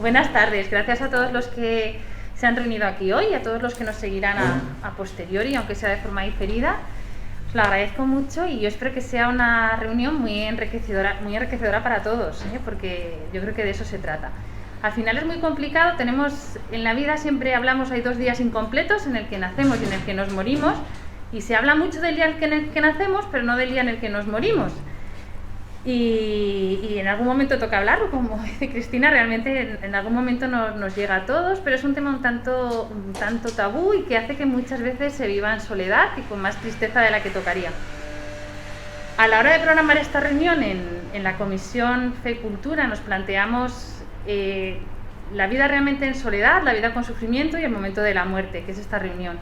Buenas tardes, gracias a todos los que se han reunido aquí hoy y a todos los que nos seguirán a posteriori, aunque sea de forma diferida. Os lo agradezco mucho y yo espero que sea una reunión muy enriquecedora para todos, porque yo creo que de eso se trata. Al final es muy complicado, en la vida siempre hablamos, hay 2 días incompletos, en el que nacemos y en el que nos morimos, y se habla mucho del día en el que nacemos, pero no del día en el que nos morimos. Y en algún momento toca hablarlo, como dice Cristina, realmente en algún momento nos llega a todos, pero es un tema un tanto tabú y que hace que muchas veces se viva en soledad y con más tristeza de la que tocaría. A la hora de programar esta reunión en la Comisión Fe y Cultura nos planteamos la vida realmente en soledad, la vida con sufrimiento y el momento de la muerte, que es esta reunión.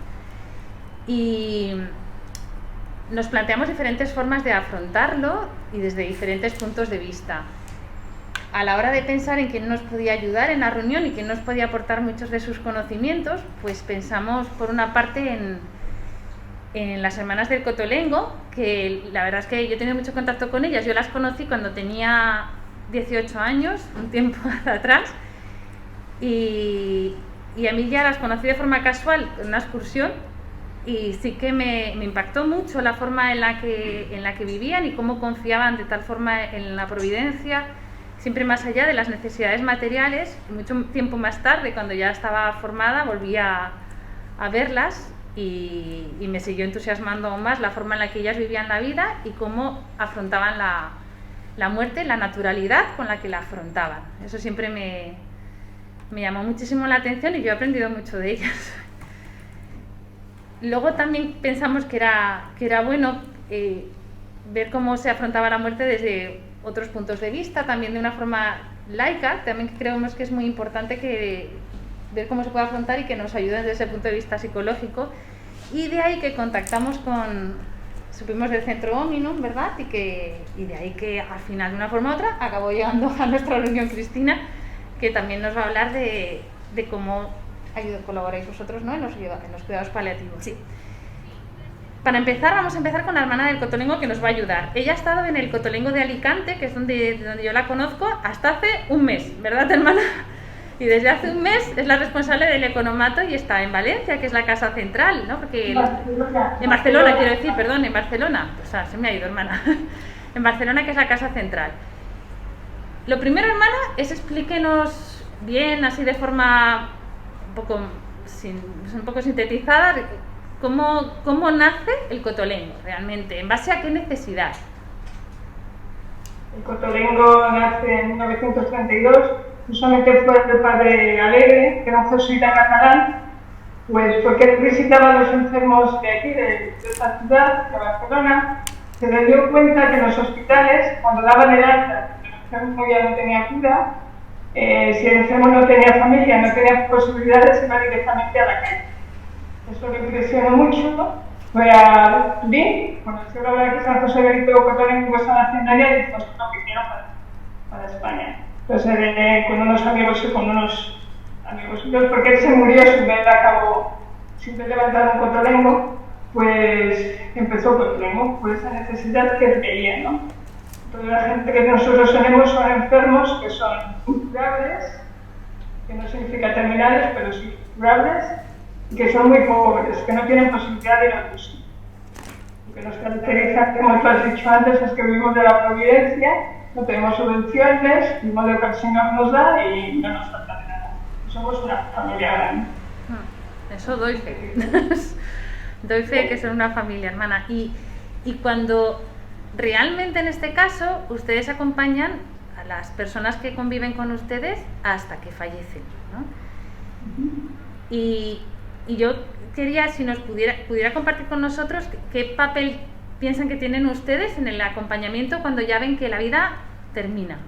Y nos planteamos diferentes formas de afrontarlo y desde diferentes puntos de vista. A la hora de pensar en quién nos podía ayudar en la reunión y quién nos podía aportar muchos de sus conocimientos, pues pensamos por una parte en las hermanas del Cotolengo, que la verdad es que yo he tenido mucho contacto con ellas. Yo las conocí cuando tenía 18 años, un tiempo atrás, y a mí ya las conocí de forma casual en una excursión. Y sí que me impactó mucho la forma en la que vivían y cómo confiaban de tal forma en la providencia, siempre más allá de las necesidades materiales. Mucho tiempo más tarde, cuando ya estaba formada, volví a verlas y me siguió entusiasmando aún más la forma en la que ellas vivían la vida y cómo afrontaban la muerte, la naturalidad con la que la afrontaban. Eso siempre me llamó muchísimo la atención y yo he aprendido mucho de ellas. Luego también pensamos que era bueno ver cómo se afrontaba la muerte desde otros puntos de vista, también de una forma laica. También creemos que es muy importante ver cómo se puede afrontar y que nos ayuden desde ese punto de vista psicológico. Y de ahí que contactamos supimos del Centro Ominum, ¿verdad? Y de ahí que al final, de una forma u otra, acabó llegando a nuestra reunión Cristina, que también nos va a hablar de cómo colaboráis vosotros, ¿no? en los cuidados paliativos. Sí. Vamos a empezar con la hermana del Cotolengo, que nos va a ayudar. Ella ha estado en el Cotolengo de Alicante, que es donde yo la conozco, hasta hace un mes, ¿verdad, hermana? Y desde hace un mes es la responsable del economato y está en Valencia, que es la casa central, ¿no? Porque en Barcelona, quiero decir, perdón, en Barcelona. O sea, se me ha ido, hermana. En Barcelona, que es la casa central. Lo primero, hermana, explíquenos bien, así de forma un poco sintetizada, cómo nace el Cotolengo realmente, en base a qué necesidad. El Cotolengo nace en 1932, justamente fue el padre Alegre, que era un jesuita catalán, pues porque él visitaba a los enfermos de aquí, de esta ciudad, de Barcelona. Se le dio cuenta que en los hospitales, cuando daban el alta, el enfermo ya no tenía cura. Si el enfermo no tenía familia, no tenía posibilidades, iba directamente a la calle. Eso le impresionó mucho. Fue a Turín, conoció la verdad que San José Benito Cotolengo San Haciendaria y dijo: esto es lo que quiero para España. Entonces, con unos amigos suyos, porque él se murió sin ver a cabo, sin ver levantar un Cotolengo, pues empezó Cotolengo por esa necesidad que él veía, ¿no? Toda la gente que nosotros tenemos son enfermos que son incurables, que no significa terminales, pero sí curables, y que son muy pobres, que no tienen posibilidad de ir al curso. Lo que nos caracteriza, como tú has dicho antes, es que vivimos de la providencia, no tenemos subvenciones, vivimos de lo que el Señor nos da y no nos falta de nada. Somos una familia grande. Eso doy fe. Doy fe que son una familia, hermana. Y cuando realmente en este caso ustedes acompañan a las personas que conviven con ustedes hasta que fallecen, ¿no? Y yo quería, si nos pudiera compartir con nosotros qué papel piensan que tienen ustedes en el acompañamiento cuando ya ven que la vida termina.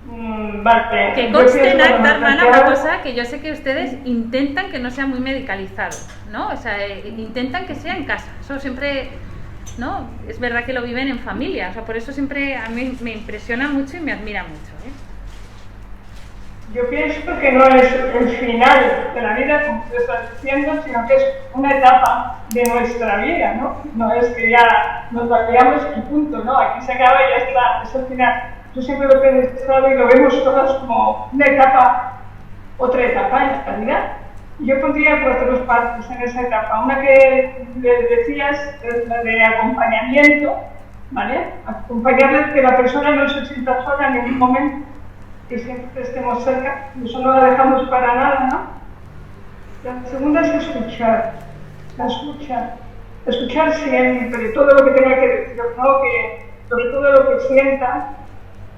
Vale. Que conste en acta, hermana, una cosa, que yo sé que ustedes intentan que no sea muy medicalizado, ¿no? O sea, intentan que sea en casa. Eso siempre, ¿no? Es verdad que lo viven en familia. O sea, por eso siempre a mí me impresiona mucho y me admira mucho, ¿eh? Yo pienso que no es el final de la vida, como tú estás diciendo, sino que es una etapa de nuestra vida, ¿no? No es que ya nos vayamos y punto, ¿no? Aquí se acaba y ya está, es el final. yo siempre lo he pensado y lo vemos todas como una etapa, otra etapa en la vida. Yo pondría 4 partes en esa etapa. Una que le decías es la de acompañamiento, ¿vale? Acompañarles, que la persona no se sienta sola en ningún momento, que siempre estemos cerca, eso no la dejamos para nada, ¿no? La segunda es escuchar, la escucha. Escuchar siempre todo lo que tenga que decir, ¿no? Que sobre todo lo que sienta,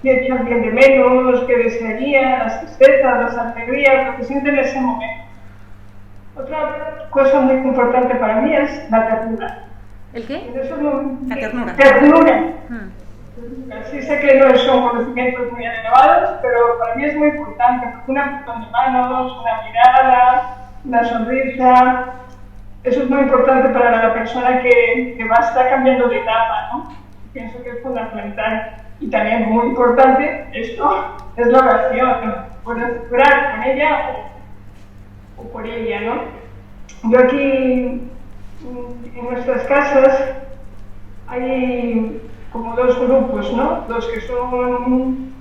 que echa bien de menos, que desearía, las tristezas, las alegrías, lo que siente en ese momento. Otra cosa muy importante para mí es la ternura. ¿El qué? La ternura. Ternura. Sí sé que no son conocimientos muy elevados, pero para mí es muy importante, porque un apretón de manos, una mirada, una sonrisa, eso es muy importante para la persona que va a estar cambiando de etapa, ¿no? Pienso que es fundamental. Y también muy importante, esto es la oración, poder orar con ella o por ella, ¿no? Yo aquí, en nuestras casas, hay como 2 grupos, ¿no? Los que son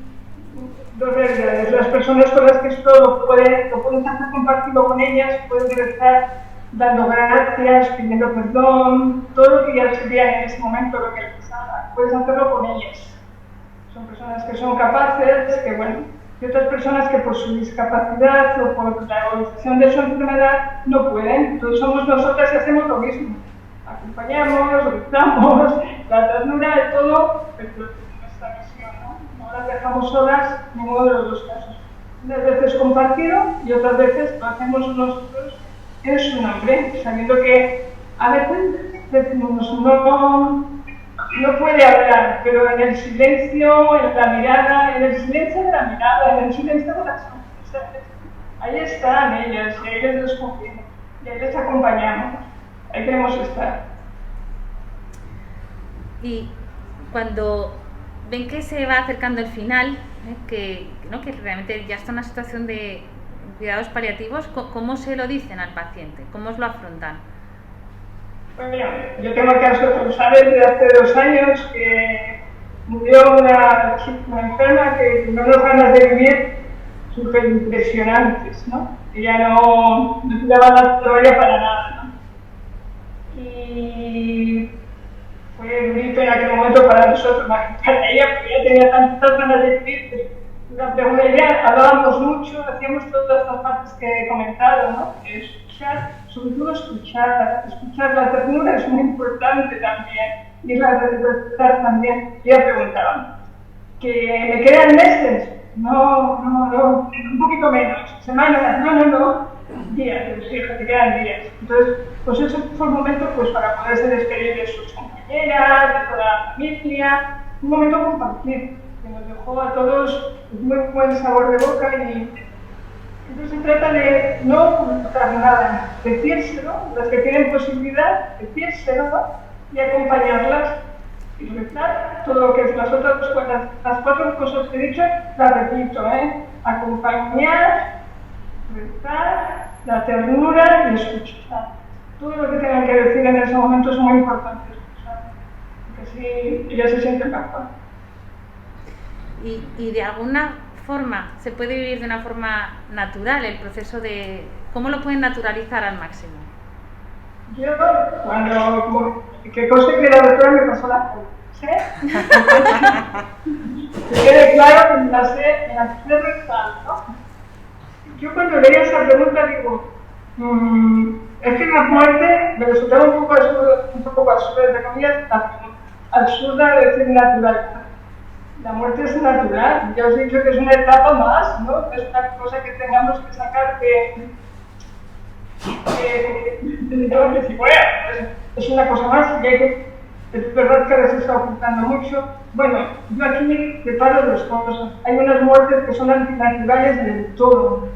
2 realidades. Las personas con las que esto lo puedes hacer compartido con ellas, puedes estar dando gracias, pidiendo perdón, todo lo que ya sería en ese momento lo que les haga, puedes hacerlo con ellas. Son personas que son capaces, que bueno, y otras personas que por su discapacidad o por la evolución de su enfermedad no pueden. Entonces somos nosotras y hacemos lo mismo. Acompañamos, rezamos, la ternura de todo, pero es nuestra misión, ¿no? No las dejamos solas en ninguno de los 2 casos. Unas veces compartido y otras veces lo hacemos nosotros en su nombre, sabiendo que a veces decimos no puede hablar, pero en el silencio, en la mirada, en el silencio de la mirada, en el silencio de las sonrisas, ahí están ellas, y ahí les descubrimos, y ahí les acompañamos, ahí queremos estar. Y cuando ven que se va acercando el final, que realmente ya está en una situación de cuidados paliativos, ¿cómo se lo dicen al paciente? ¿Cómo os lo afrontan? Bueno, yo tengo el caso, tú sabes, de hace 2 años que murió una enferma que con unas ganas de vivir súper impresionantes, ¿no? Ella no tiraba la toalla para nada, ¿no? Y fue un grito en aquel momento para nosotros, más que para ella, porque ella tenía tantas ganas de vivir. Durante ella hablábamos mucho, hacíamos todas estas partes que he comentado, ¿no? Escuchar, sobre todo escuchar la ternura es muy importante también, y la respetar también. Ella preguntaba, ¿que me quedan meses? No, un poquito menos, semanas, no, días, hija, te quedan días. Entonces, pues ese fue el momento pues, para poderse despedir de sus compañeras, de toda la familia, un momento compartir, que nos dejó a todos muy buen sabor de boca y entonces se trata de no ocultar nada, decírselo, las que tienen posibilidad, decírselo y acompañarlas y rezar todo lo que es las otras cosas, las 4 cosas que he dicho, las repito, acompañar, rezar, la ternura y escuchar. Todo lo que tengan que decir en ese momento es muy importante escuchar, porque así ella se siente mejor. Y de alguna forma se puede vivir de una forma natural el proceso de cómo lo pueden naturalizar al máximo. Yo cuando que cosa que la doctora me pasó la pregunta, que quede claro que me la sé rezar, ¿no? Yo cuando leía esa pregunta digo, es que la muerte me resultaba un poco absurda, entre comillas, absurda de decir natural. La muerte es natural, ya os he dicho que es una etapa más, ¿no? Es una cosa que tengamos que sacar es una cosa más, y es verdad que ahora se está ocultando mucho. Bueno, yo aquí separo 2 cosas. Hay unas muertes que son antinaturales del todo.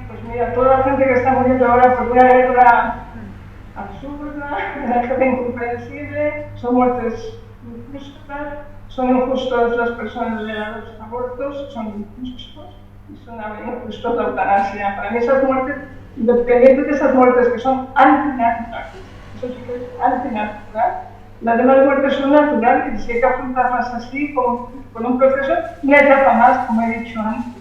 Pues mira, toda la gente que está muriendo ahora por una guerra absurda, una gente incomprensible, son muertes injustas. Son injustos las personas de los abortos, son injustos y son injustos la eutanasia. Para mí esas muertes, independientemente de esas muertes que son antinaturales, eso sí que es antinatural, Las demás muertes son naturales y hay que afrontarlas así, con un proceso, una etapa más, como he dicho antes.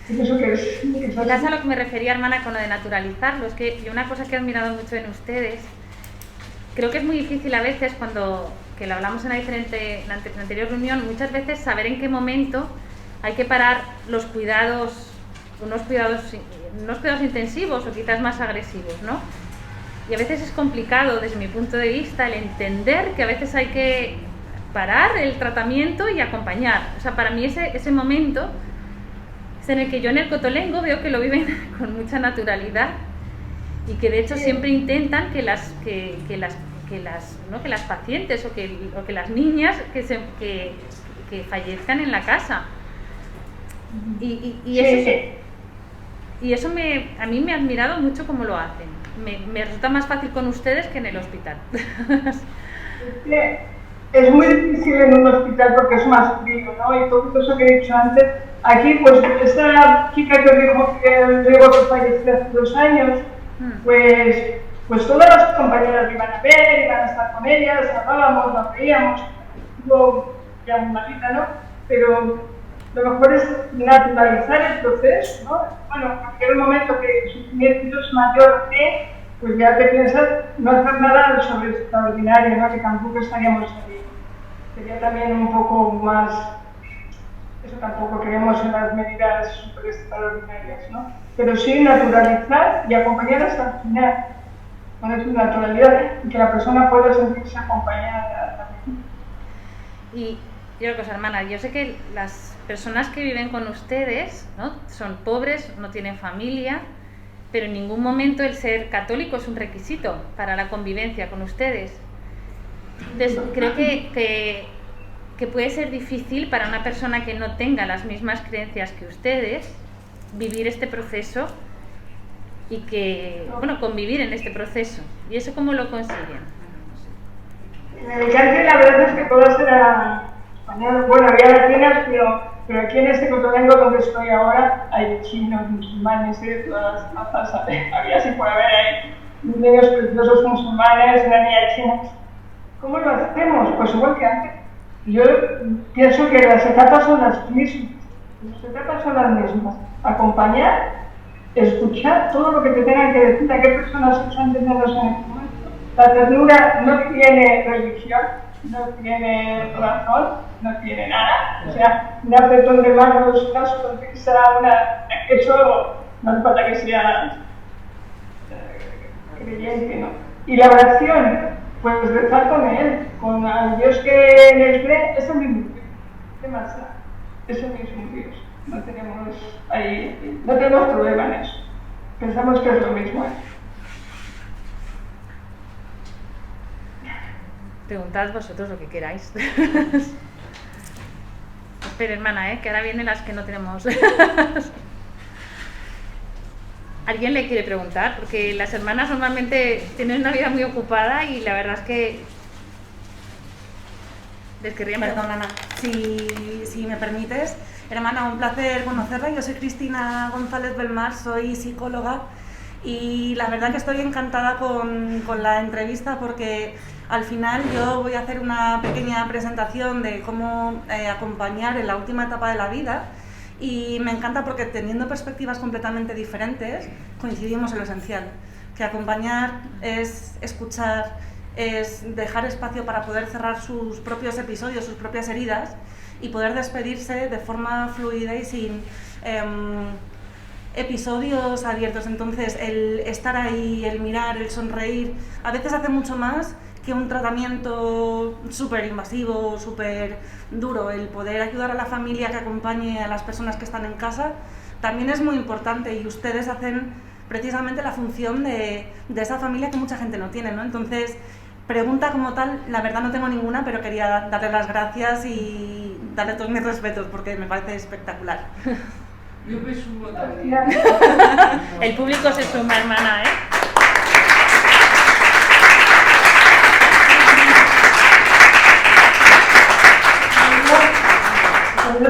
Yo pienso que es así. A lo que me refería, hermana, con lo de naturalizarlo. Es que yo una cosa que he admirado mucho en ustedes, creo que es muy difícil a veces cuando, que lo hablamos en la anterior reunión, muchas veces saber en qué momento hay que parar los cuidados, unos cuidados intensivos o quizás más agresivos, ¿no? Y a veces es complicado, desde mi punto de vista, el entender que a veces hay que parar el tratamiento y acompañar. O sea, para mí ese momento es en el que yo en el Cotolengo veo que lo viven con mucha naturalidad y que de hecho siempre intentan que las pacientes o que las niñas que fallezcan en la casa. Y eso a mí me ha admirado mucho cómo lo hacen. Me resulta más fácil con ustedes que en el hospital. Es muy difícil en un hospital porque es más frío, ¿no? Y todo eso que he dicho antes. Aquí, pues, esta chica que dijo que falleció hace 2 años, pues todas las compañeras iban a ver, iban a estar con ellas, hablábamos, nos reíamos, ya muy malita, ¿no? Pero lo mejor es naturalizar el proceso, ¿no? Bueno, en cualquier momento que el sufrimiento es mayor que, pues ya te piensas no hacer nada sobre extraordinario, ¿no? Que tampoco estaríamos ahí. Sería también un poco más, eso tampoco queremos en las medidas súper extraordinarias, ¿no? Pero sí naturalizar y acompañar hasta el final, con su naturalidad, y que la persona pueda sentirse acompañada también. Y otra cosa, hermana, yo sé que las personas que viven con ustedes, ¿no?, son pobres, no tienen familia, pero en ningún momento el ser católico es un requisito para la convivencia con ustedes. Entonces, creo que puede ser difícil para una persona que no tenga las mismas creencias que ustedes vivir este proceso y convivir en este proceso. ¿Y eso cómo lo consiguen? En el Cante la verdad es que todas eran españolas. Bueno, había latinas, pero aquí en este Cotolengo donde estoy ahora hay chinos, musulmanes, todas las razas, había así por haber ahí niños preciosos musulmanes, una niña china. ¿Cómo lo hacemos? Pues igual que antes. Yo pienso que las etapas son las mismas. Acompañar, escuchar todo lo que te tengan que decir, a qué personas están teniendo en el momento. La ternura no tiene religión, no tiene razón, no tiene nada. O sea, un apretón de manos, una sonrisa, eso no hace falta que sea creyente, ¿no? Y la oración, pues rezar con él, con el Dios que les cree, es el mismo Dios. ¿Qué más da? Es el mismo Dios. No tenemos problema en eso. Pensamos que es lo mismo. Preguntad vosotros lo que queráis. Espera, hermana, que ahora vienen las que no tenemos. ¿Alguien le quiere preguntar? Porque las hermanas normalmente tienen una vida muy ocupada y la verdad es que les querría preguntar. Perdón, Ana, si me permites. Hermana, un placer conocerla. Yo soy Cristina González Belmar, soy psicóloga y la verdad que estoy encantada con la entrevista porque al final yo voy a hacer una pequeña presentación de cómo acompañar en la última etapa de la vida y me encanta porque teniendo perspectivas completamente diferentes coincidimos en lo esencial, que acompañar es escuchar, es dejar espacio para poder cerrar sus propios episodios, sus propias heridas y poder despedirse de forma fluida y sin episodios abiertos. Entonces el estar ahí, el mirar, el sonreír, a veces hace mucho más que un tratamiento súper invasivo, súper duro. El poder ayudar a la familia que acompañe a las personas que están en casa también es muy importante y ustedes hacen precisamente la función de esa familia que mucha gente no tiene, ¿no? Entonces, pregunta como tal, la verdad no tengo ninguna, pero quería darle las gracias y darle todos mis respetos porque me parece espectacular. Yo me sumo también. El público se suma, hermana, Es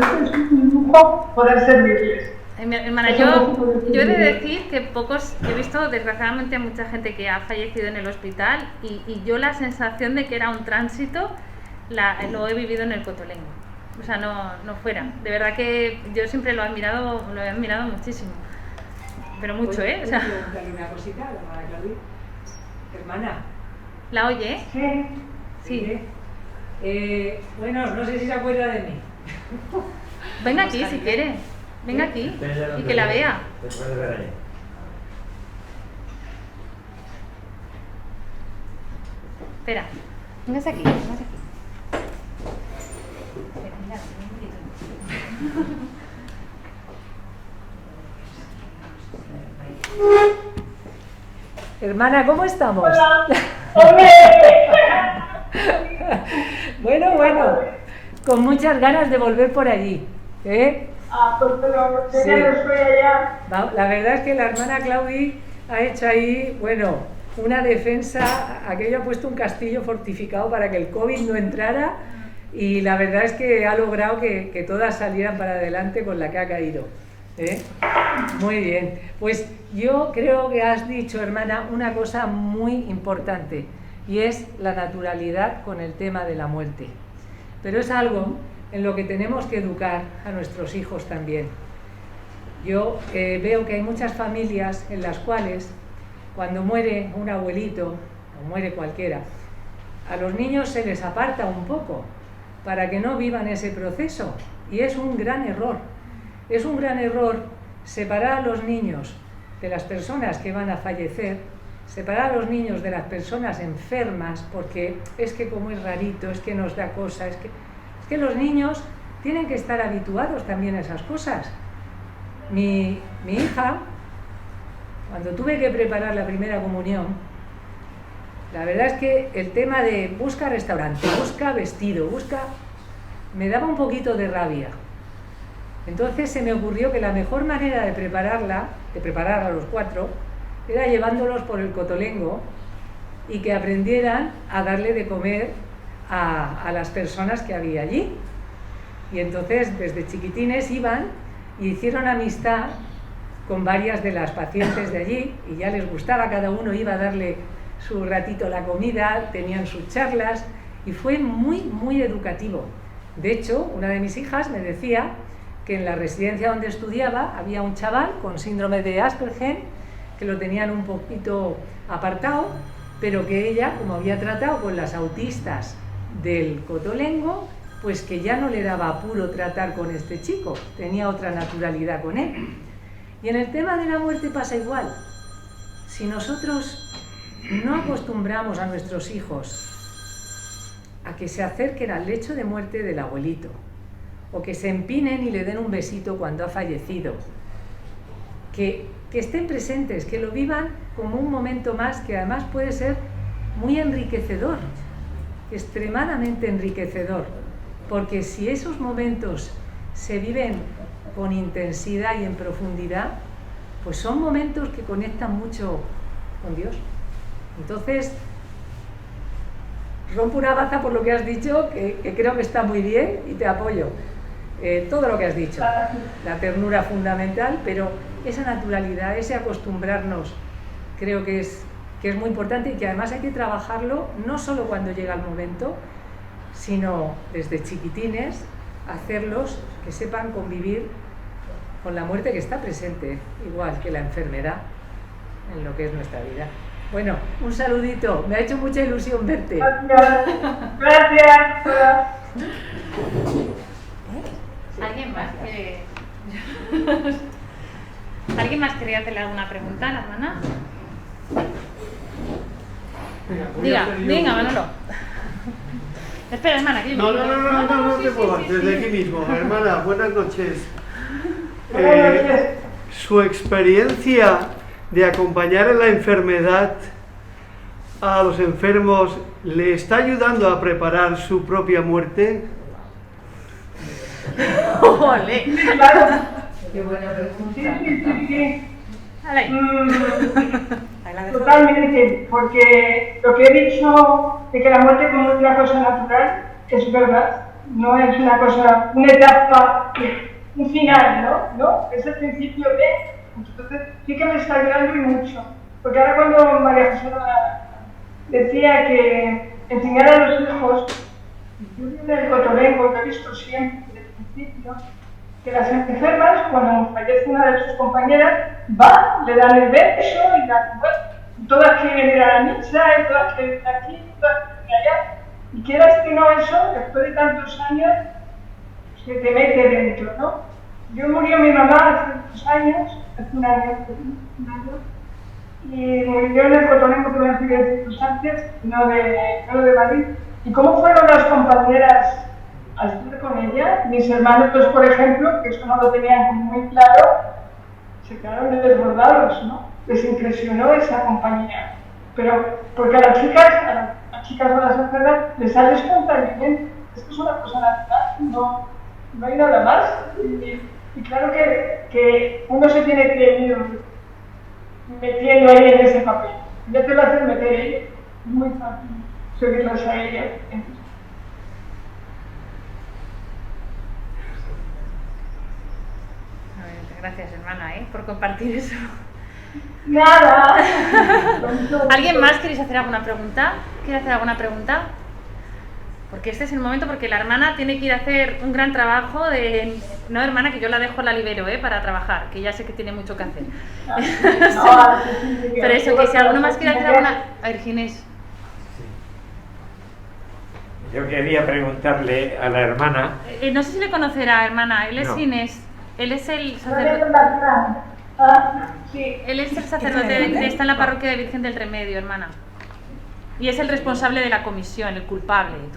un lujo poder servirles. Hermana, yo he de decir que he visto desgraciadamente a mucha gente que ha fallecido en el hospital y yo la sensación de que era un tránsito lo he vivido en el Cotolengo. O sea, no fuera. De verdad que yo siempre lo he admirado muchísimo. Pero mucho, ¿eh? O sea, preguntarle una cosita a la hermana Claudia. Hermana. ¿La oye? Sí. Sí. Bueno, no sé si se acuerda de mí. Venga aquí si quiere. Venga aquí y que la vea. Espera, vengas aquí. Espera, mira, Hermana, ¿cómo estamos? Hola. ¡Hombre! Bueno, con muchas ganas de volver por allí, ¿eh? Pues pero Sí. ya no estoy allá. La verdad es que la hermana Claudia ha hecho ahí, bueno, una defensa, aquello ha puesto un castillo fortificado para que el COVID no entrara y la verdad es que ha logrado que todas salieran para adelante con la que ha caído, ¿eh? Muy bien, pues yo creo que has dicho, hermana, una cosa muy importante y es la naturalidad con el tema de la muerte, pero es algo en lo que tenemos que educar a nuestros hijos también. Yo veo que hay muchas familias en las cuales cuando muere un abuelito o muere cualquiera, a los niños se les aparta un poco para que no vivan ese proceso y es un gran error. Es un gran error separar a los niños de las personas que van a fallecer, separar a los niños de las personas enfermas, porque es que como es rarito, es que nos da cosa, es que los niños tienen que estar habituados también a esas cosas. Mi hija, cuando tuve que preparar la primera comunión, la verdad es que el tema de busca restaurante, busca vestido, me daba un poquito de rabia. Entonces se me ocurrió que la mejor manera de preparar a los 4, era llevándolos por el Cotolengo y que aprendieran a darle de comer a las personas que había allí. Y entonces desde chiquitines iban y hicieron amistad con varias de las pacientes de allí y ya les gustaba, cada uno iba a darle su ratito la comida, tenían sus charlas y fue muy, muy educativo. De hecho, una de mis hijas me decía que en la residencia donde estudiaba había un chaval con síndrome de Asperger que lo tenían un poquito apartado, pero que ella, como había tratado con las autistas del Cotolengo, pues que ya no le daba apuro tratar con este chico, tenía otra naturalidad con él. Y en el tema de la muerte pasa igual. Si nosotros no acostumbramos a nuestros hijos a que se acerquen al lecho de muerte del abuelito, o que se empinen y le den un besito cuando ha fallecido, que estén presentes, que lo vivan como un momento más que además puede ser muy enriquecedor, extremadamente enriquecedor, porque si esos momentos se viven con intensidad y en profundidad, pues son momentos que conectan mucho con Dios. Entonces, rompo una baza por lo que has dicho, que creo que está muy bien y te apoyo. Todo lo que has dicho, la ternura fundamental, pero esa naturalidad, ese acostumbrarnos, creo que es muy importante y que además hay que trabajarlo no solo cuando llega el momento, sino desde chiquitines, hacerlos que sepan convivir con la muerte que está presente, igual que la enfermedad en lo que es nuestra vida. Bueno, un saludito, me ha hecho mucha ilusión verte. Gracias. ¿Alguien más quiere? ¿Alguien más quería hacerle alguna pregunta a la hermana? Venga, Manolo. Espera, hermana, que yo No te muevas, desde aquí mismo. Hermana, buenas noches. Su experiencia de acompañar en la enfermedad a los enfermos, ¿le está ayudando a preparar su propia muerte? ¡Ole! Claro. Qué buena pregunta. Sí. Dale. Totalmente, porque lo que he dicho de que la muerte como una cosa natural es verdad, no es una cosa, una etapa un final, ¿no? Es el principio de... Entonces sí que me está ayudando y mucho. Porque ahora cuando María José decía que enseñar a los hijos, yo en el Cotolengo, que he visto siempre desde el principio, que las enfermas, cuando fallece una de sus compañeras, va, le dan el beso y todas quieren ir a la misa, y todas quieren ir aquí, todas quieren ir allá. Y quieras que no, eso, después de tantos años, se te mete dentro, ¿no? Yo murió mi mamá hace 2 años, hace un año, y murió en el Cotolengo, que me fui de circunstancias, no de Madrid. ¿Y cómo fueron las compañeras al estar con ella? Mis hermanos, por ejemplo, que eso no lo tenían como muy claro, se quedaron desbordados, ¿no? Les impresionó esa compañía. Pero porque a las chicas o a las enfermas les sale espontáneamente. Esto es una cosa natural, no hay nada más. Y claro que uno se tiene que ir metiendo ahí en ese papel. Ya te lo hacen meter ahí, es muy fácil seguirlas a ellas. Gracias, hermana, por compartir eso. Nada. ¿Alguien más queréis hacer alguna pregunta? ¿Quiere hacer alguna pregunta? Porque este es el momento, porque la hermana tiene que ir a hacer un gran trabajo de... No, hermana, que yo la dejo, la libero, para trabajar, que ya sé que tiene mucho que hacer. Pero eso, que si alguno más quiere hacer alguna... A ver, Ginés. Yo quería preguntarle a la hermana... no sé si le conocerá, hermana, él es No. Ginés. Él es el sacerdote... Él es el sacerdote, está en la parroquia de Virgen del Remedio, hermana. Y es el responsable de la comisión, el culpable y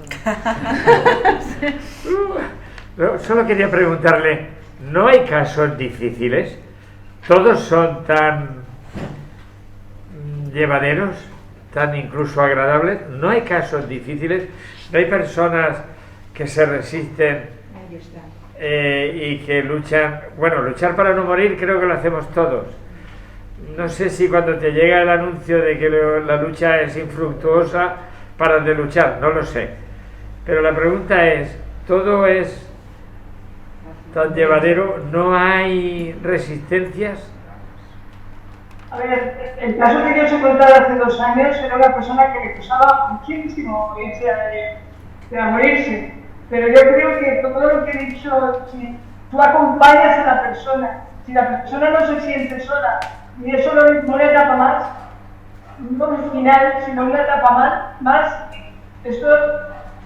todo. Solo quería preguntarle, ¿no hay casos difíciles? ¿Todos son tan llevaderos, tan incluso agradables? ¿No hay casos difíciles? ¿No hay personas que se resisten y que luchan? Bueno, luchar para no morir creo que lo hacemos todos. No sé si cuando te llega el anuncio de que la lucha es infructuosa, paras de luchar, no lo sé. Pero la pregunta es, ¿todo es tan llevadero? ¿No hay resistencias? A ver, el caso que yo os he contado hace 2 años era una persona que le costaba muchísimo irse a morirse. Pero yo creo que todo lo que he dicho, si tú acompañas a la persona, si la persona no se siente sola, y eso no le tapa más, no un final, sino una etapa más, esto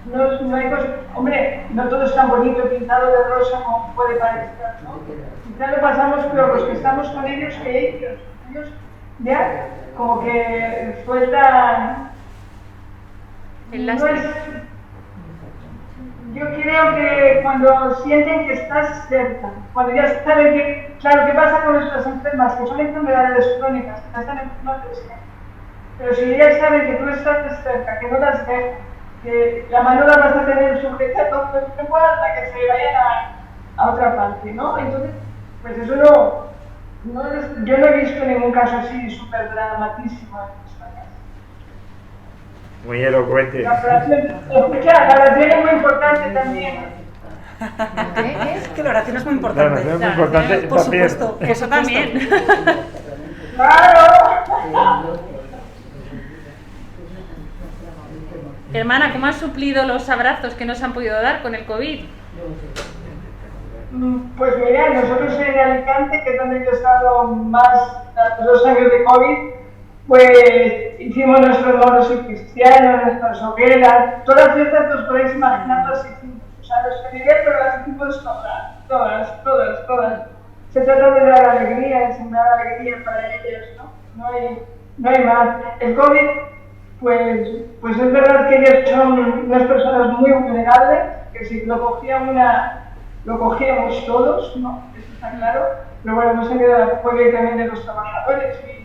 no hay cosa. Hombre, no todo es tan bonito, pintado de rosa como puede parecer, ¿no? Quizá lo pasamos peor los que estamos con ellos que ellos ya como que sueltan. Yo creo que cuando sienten que estás cerca, cuando ya saben que, claro, ¿qué pasa con nuestras enfermas? Que son enfermedades crónicas, que están enfermas de siempre. Pero si ellas saben que tú estás cerca, que no las dejas, que la mano la vas a tener sujeta todo el tiempo hasta que se vayan a otra parte, ¿no? Entonces, pues eso yo no he visto ningún caso así súper dramatísimo en esta casa. Muy elocuente. La oración es muy importante también. Es que la oración es muy importante. La oración es muy importante. Por también. supuesto. Eso también. ¡Claro! Hermana, ¿cómo han suplido los abrazos que no se han podido dar con el COVID? Pues mira, nosotros en Alicante, que es donde yo he estado más los 2 años de COVID, pues hicimos nuestros moros y cristianos, nuestras hogueras, todas las fiestas que os podéis imaginar las hicimos. O sea, los que diré, pero las hicimos todas. Se trata de dar alegría, de sembrar alegría para ellos, ¿no? No hay más. El COVID, pues es verdad que ellos son unas personas muy vulnerables, que si lo cogíamos todos, ¿no? Eso está claro. Pero bueno, hemos tenido el apoyo también de los trabajadores y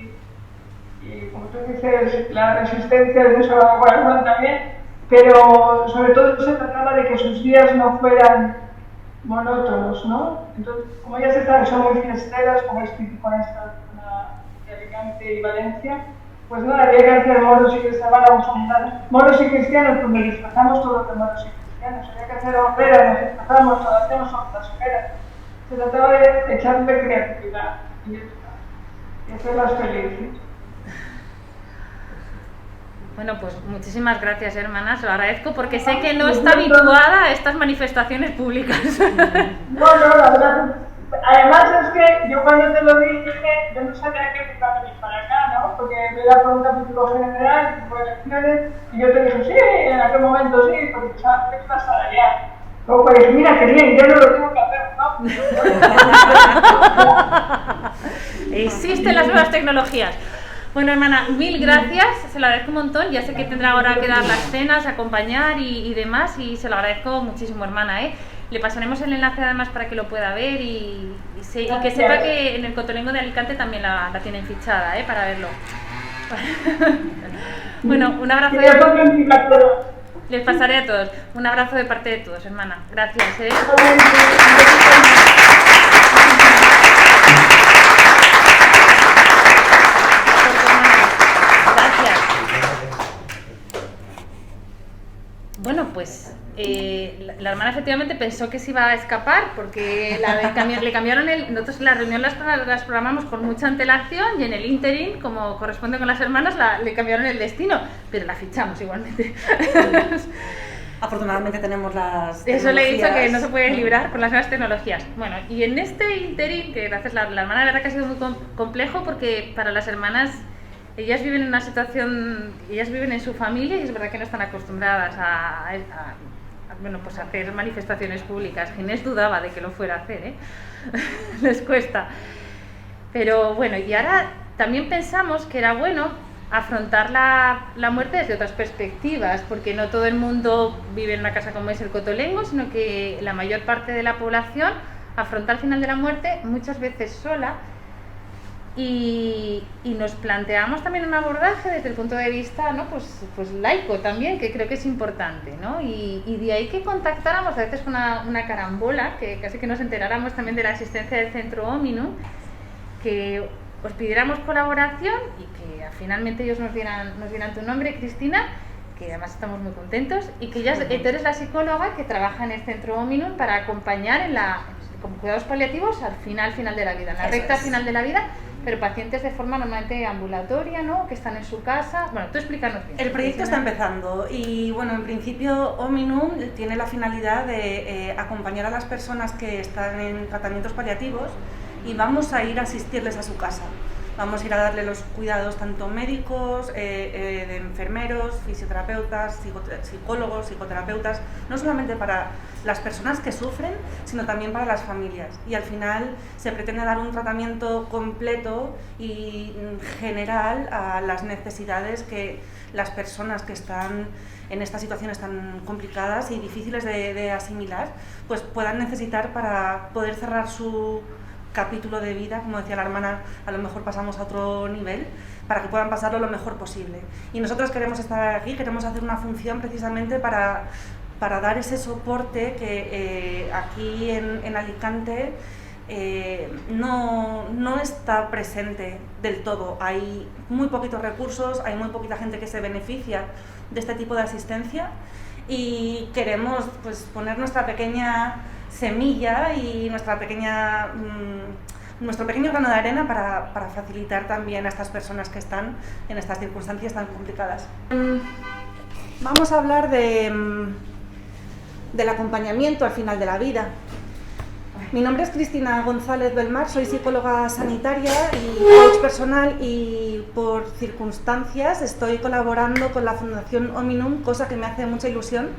como tú dices, la resistencia de eso la también, pero sobre todo se trataba de que sus días no fueran monótonos, ¿no? Entonces, como ellas son muy fiesteras, como es típico en esta zona de Alicante y Valencia, pues nada, había que hacer moros y cristianos, moros y cristianos, pues nos disfrazamos todos de moros y cristianos, había que hacer hogueras, nos disfrazamos, todas hacemos otras hogueras. Se trataba de echarle creatividad y hacerlas felices. Bueno, pues muchísimas gracias, hermana, se lo agradezco porque sé que no está habituada a estas manifestaciones públicas. No, la verdad. Además es que yo cuando te lo dije, yo no sabía que iba a venir para acá, ¿no? Porque me da por un capítulo general, tipo de elecciones, y yo te dije, sí, en aquel momento sí, porque sabes que estás allá. Luego pues mira, que bien, yo no lo tengo que hacer, ¿no? Existen las nuevas tecnologías. Bueno, hermana, mil gracias, se lo agradezco un montón, ya sé que tendrá ahora que dar las cenas, acompañar y demás, y se lo agradezco muchísimo, hermana, ¿eh? Le pasaremos el enlace además para que lo pueda ver y que sepa que en el Cotolengo de Alicante también la tienen fichada, ¿eh? Para verlo. Bueno, un abrazo. Les pasaré a todos. Un abrazo de parte de todos, hermana. Gracias, ¿eh? Gracias. Bueno, pues la hermana efectivamente pensó que se iba a escapar porque le cambiaron nosotros la reunión las programamos con mucha antelación y en el ínterin, como corresponde con las hermanas, le cambiaron el destino, pero la fichamos igualmente. Afortunadamente tenemos las Eso le he dicho, que no se puede librar con las nuevas tecnologías. Bueno, y en este ínterin, que gracias la hermana, la verdad que ha sido muy complejo porque para las hermanas, ellas viven en una situación, ellas viven en su familia y es verdad que no están acostumbradas a hacer manifestaciones públicas. Ginés dudaba de que lo fuera a hacer, ¿eh? Les cuesta. Pero bueno, y ahora también pensamos que era bueno afrontar la muerte desde otras perspectivas, porque no todo el mundo vive en una casa como es el Cotolengo, sino que la mayor parte de la población afronta el final de la muerte muchas veces sola. Y nos planteamos también un abordaje desde el punto de vista, ¿no? pues laico también, que creo que es importante, ¿no? Y de ahí que contactáramos a veces con una carambola, que casi que nos enteráramos también de la existencia del Centro Ominum, que os pidiéramos colaboración y que finalmente ellos nos dieran tu nombre, Cristina, que además estamos muy contentos, y que tú eres la psicóloga que trabaja en el Centro Ominum para acompañar como cuidados paliativos al final de la vida, en la recta final de la vida, pero pacientes de forma normalmente ambulatoria, ¿no? Que están en su casa. Bueno, tú explícanos bien. El proyecto está empezando y, bueno, en principio Ominum tiene la finalidad de acompañar a las personas que están en tratamientos paliativos y vamos a ir a asistirles a su casa. Vamos a ir a darle los cuidados tanto médicos, de enfermeros, fisioterapeutas, psicólogos, psicoterapeutas, no solamente para las personas que sufren, sino también para las familias. Y al final se pretende dar un tratamiento completo y general a las necesidades que las personas que están en estas situaciones tan complicadas y difíciles de asimilar, pues puedan necesitar para poder cerrar su capítulo de vida. Como decía la hermana, a lo mejor pasamos a otro nivel, para que puedan pasarlo lo mejor posible. Y nosotros queremos estar aquí, queremos hacer una función precisamente para dar ese soporte que aquí en Alicante no está presente del todo. Hay muy poquitos recursos, hay muy poquita gente que se beneficia de este tipo de asistencia y queremos, pues, poner nuestra pequeña semilla y nuestro pequeño grano de arena para facilitar también a estas personas que están en estas circunstancias tan complicadas. Vamos a hablar del acompañamiento al final de la vida. Mi nombre es Cristina González Belmar, soy psicóloga sanitaria y coach personal y por circunstancias estoy colaborando con la Fundación Ominum, cosa que me hace mucha ilusión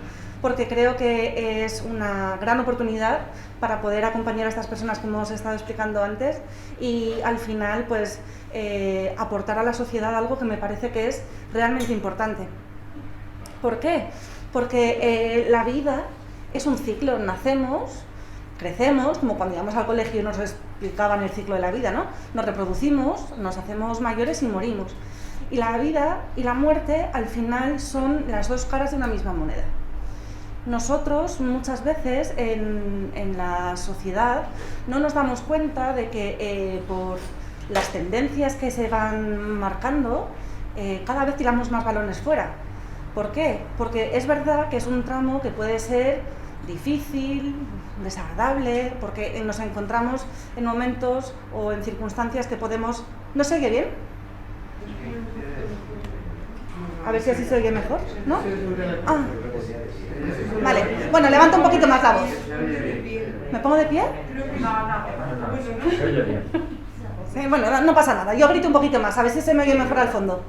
porque creo que es una gran oportunidad para poder acompañar a estas personas, como os he estado explicando antes, y al final pues aportar a la sociedad algo que me parece que es realmente importante. ¿Por qué? Porque la vida es un ciclo, nacemos, crecemos, como cuando íbamos al colegio nos explicaban el ciclo de la vida, ¿no? Nos reproducimos, nos hacemos mayores y morimos. Y la vida y la muerte al final son las dos caras de una misma moneda. Nosotros muchas veces en la sociedad no nos damos cuenta de que por las tendencias que se van marcando cada vez tiramos más balones fuera. ¿Por qué? Porque es verdad que es un tramo que puede ser difícil, desagradable, porque nos encontramos en momentos o en circunstancias que podemos... ¿No se oye bien? A ver si así se oye mejor, ¿no? Ah. Vale, bueno, levanto un poquito más la voz. ¿Me pongo de pie? Sí, bueno, no pasa nada, yo grito un poquito más, a ver si se me oye mejor al fondo.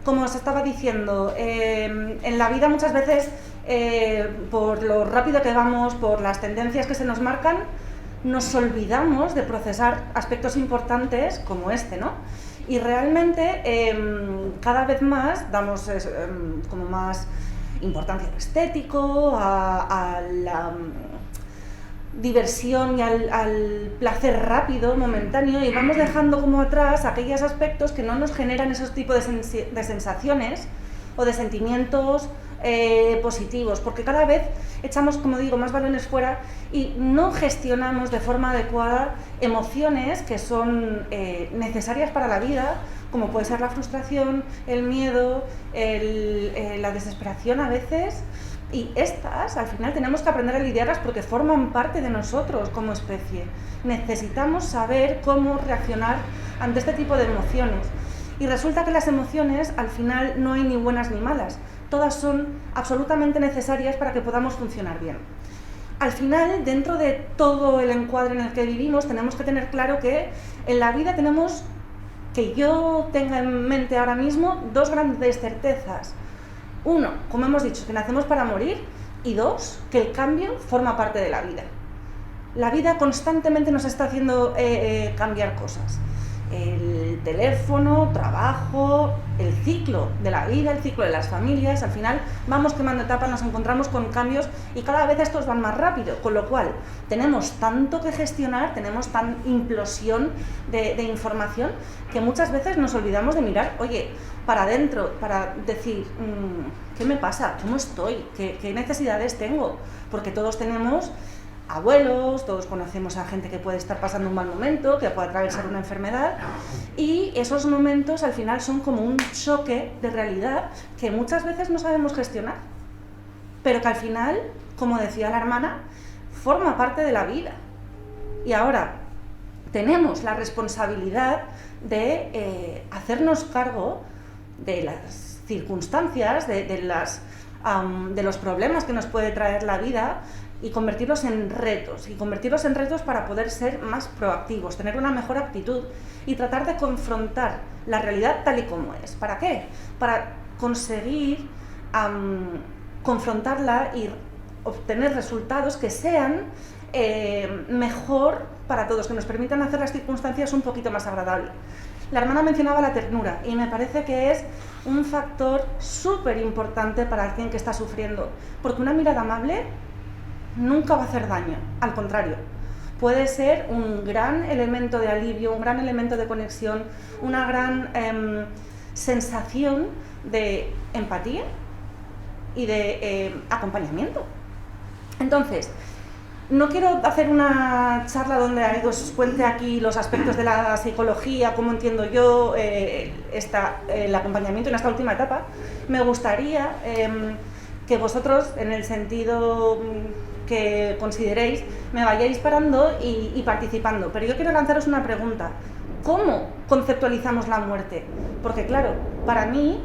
Como os estaba diciendo, en la vida muchas veces, por lo rápido que vamos, por las tendencias que se nos marcan, nos olvidamos de procesar aspectos importantes como este, ¿no? Y realmente cada vez más damos como más importancia a lo estético, a la diversión y al placer rápido, momentáneo, y vamos dejando como atrás aquellos aspectos que no nos generan esos tipos de sensaciones o de sentimientos positivos, porque cada vez echamos, como digo, más balones fuera y no gestionamos de forma adecuada emociones que son necesarias para la vida, como puede ser la frustración, el miedo, la desesperación a veces, y estas al final tenemos que aprender a lidiarlas porque forman parte de nosotros como especie. Necesitamos saber cómo reaccionar ante este tipo de emociones. Y resulta que las emociones al final no hay ni buenas ni malas, todas son absolutamente necesarias para que podamos funcionar bien. Al final, dentro de todo el encuadre en el que vivimos, tenemos que tener claro que en la vida tenemos, que yo tenga en mente ahora mismo, dos grandes certezas. Uno, como hemos dicho, que nacemos para morir, y dos, que el cambio forma parte de la vida. La vida constantemente nos está haciendo cambiar cosas. El teléfono, trabajo, el ciclo de la vida, el ciclo de las familias, al final vamos quemando etapas, nos encontramos con cambios y cada vez estos van más rápido, con lo cual tenemos tanto que gestionar, tenemos tan implosión de información que muchas veces nos olvidamos de mirar, oye, para adentro, para decir, ¿qué me pasa? ¿Cómo estoy? ¿Qué necesidades tengo? Porque todos tenemos abuelos, todos conocemos a gente que puede estar pasando un mal momento, que puede atravesar una enfermedad, y esos momentos al final son como un choque de realidad que muchas veces no sabemos gestionar, pero que al final, como decía la hermana, forma parte de la vida. Y ahora tenemos la responsabilidad de hacernos cargo de las circunstancias, de los problemas que nos puede traer la vida, y convertirlos en retos, para poder ser más proactivos, tener una mejor actitud y tratar de confrontar la realidad tal y como es. ¿Para qué? Para conseguir confrontarla y obtener resultados que sean mejor para todos, que nos permitan hacer las circunstancias un poquito más agradables. La hermana mencionaba la ternura y me parece que es un factor súper importante para alguien que está sufriendo, porque una mirada amable nunca va a hacer daño, al contrario, puede ser un gran elemento de alivio, un gran elemento de conexión, una gran sensación de empatía y de acompañamiento. Entonces, no quiero hacer una charla donde os cuente aquí los aspectos de la psicología, cómo entiendo yo el acompañamiento en esta última etapa. Me gustaría que vosotros, en el sentido que consideréis, me vayáis parando y participando. Pero yo quiero lanzaros una pregunta. ¿Cómo conceptualizamos la muerte? Porque claro, para mí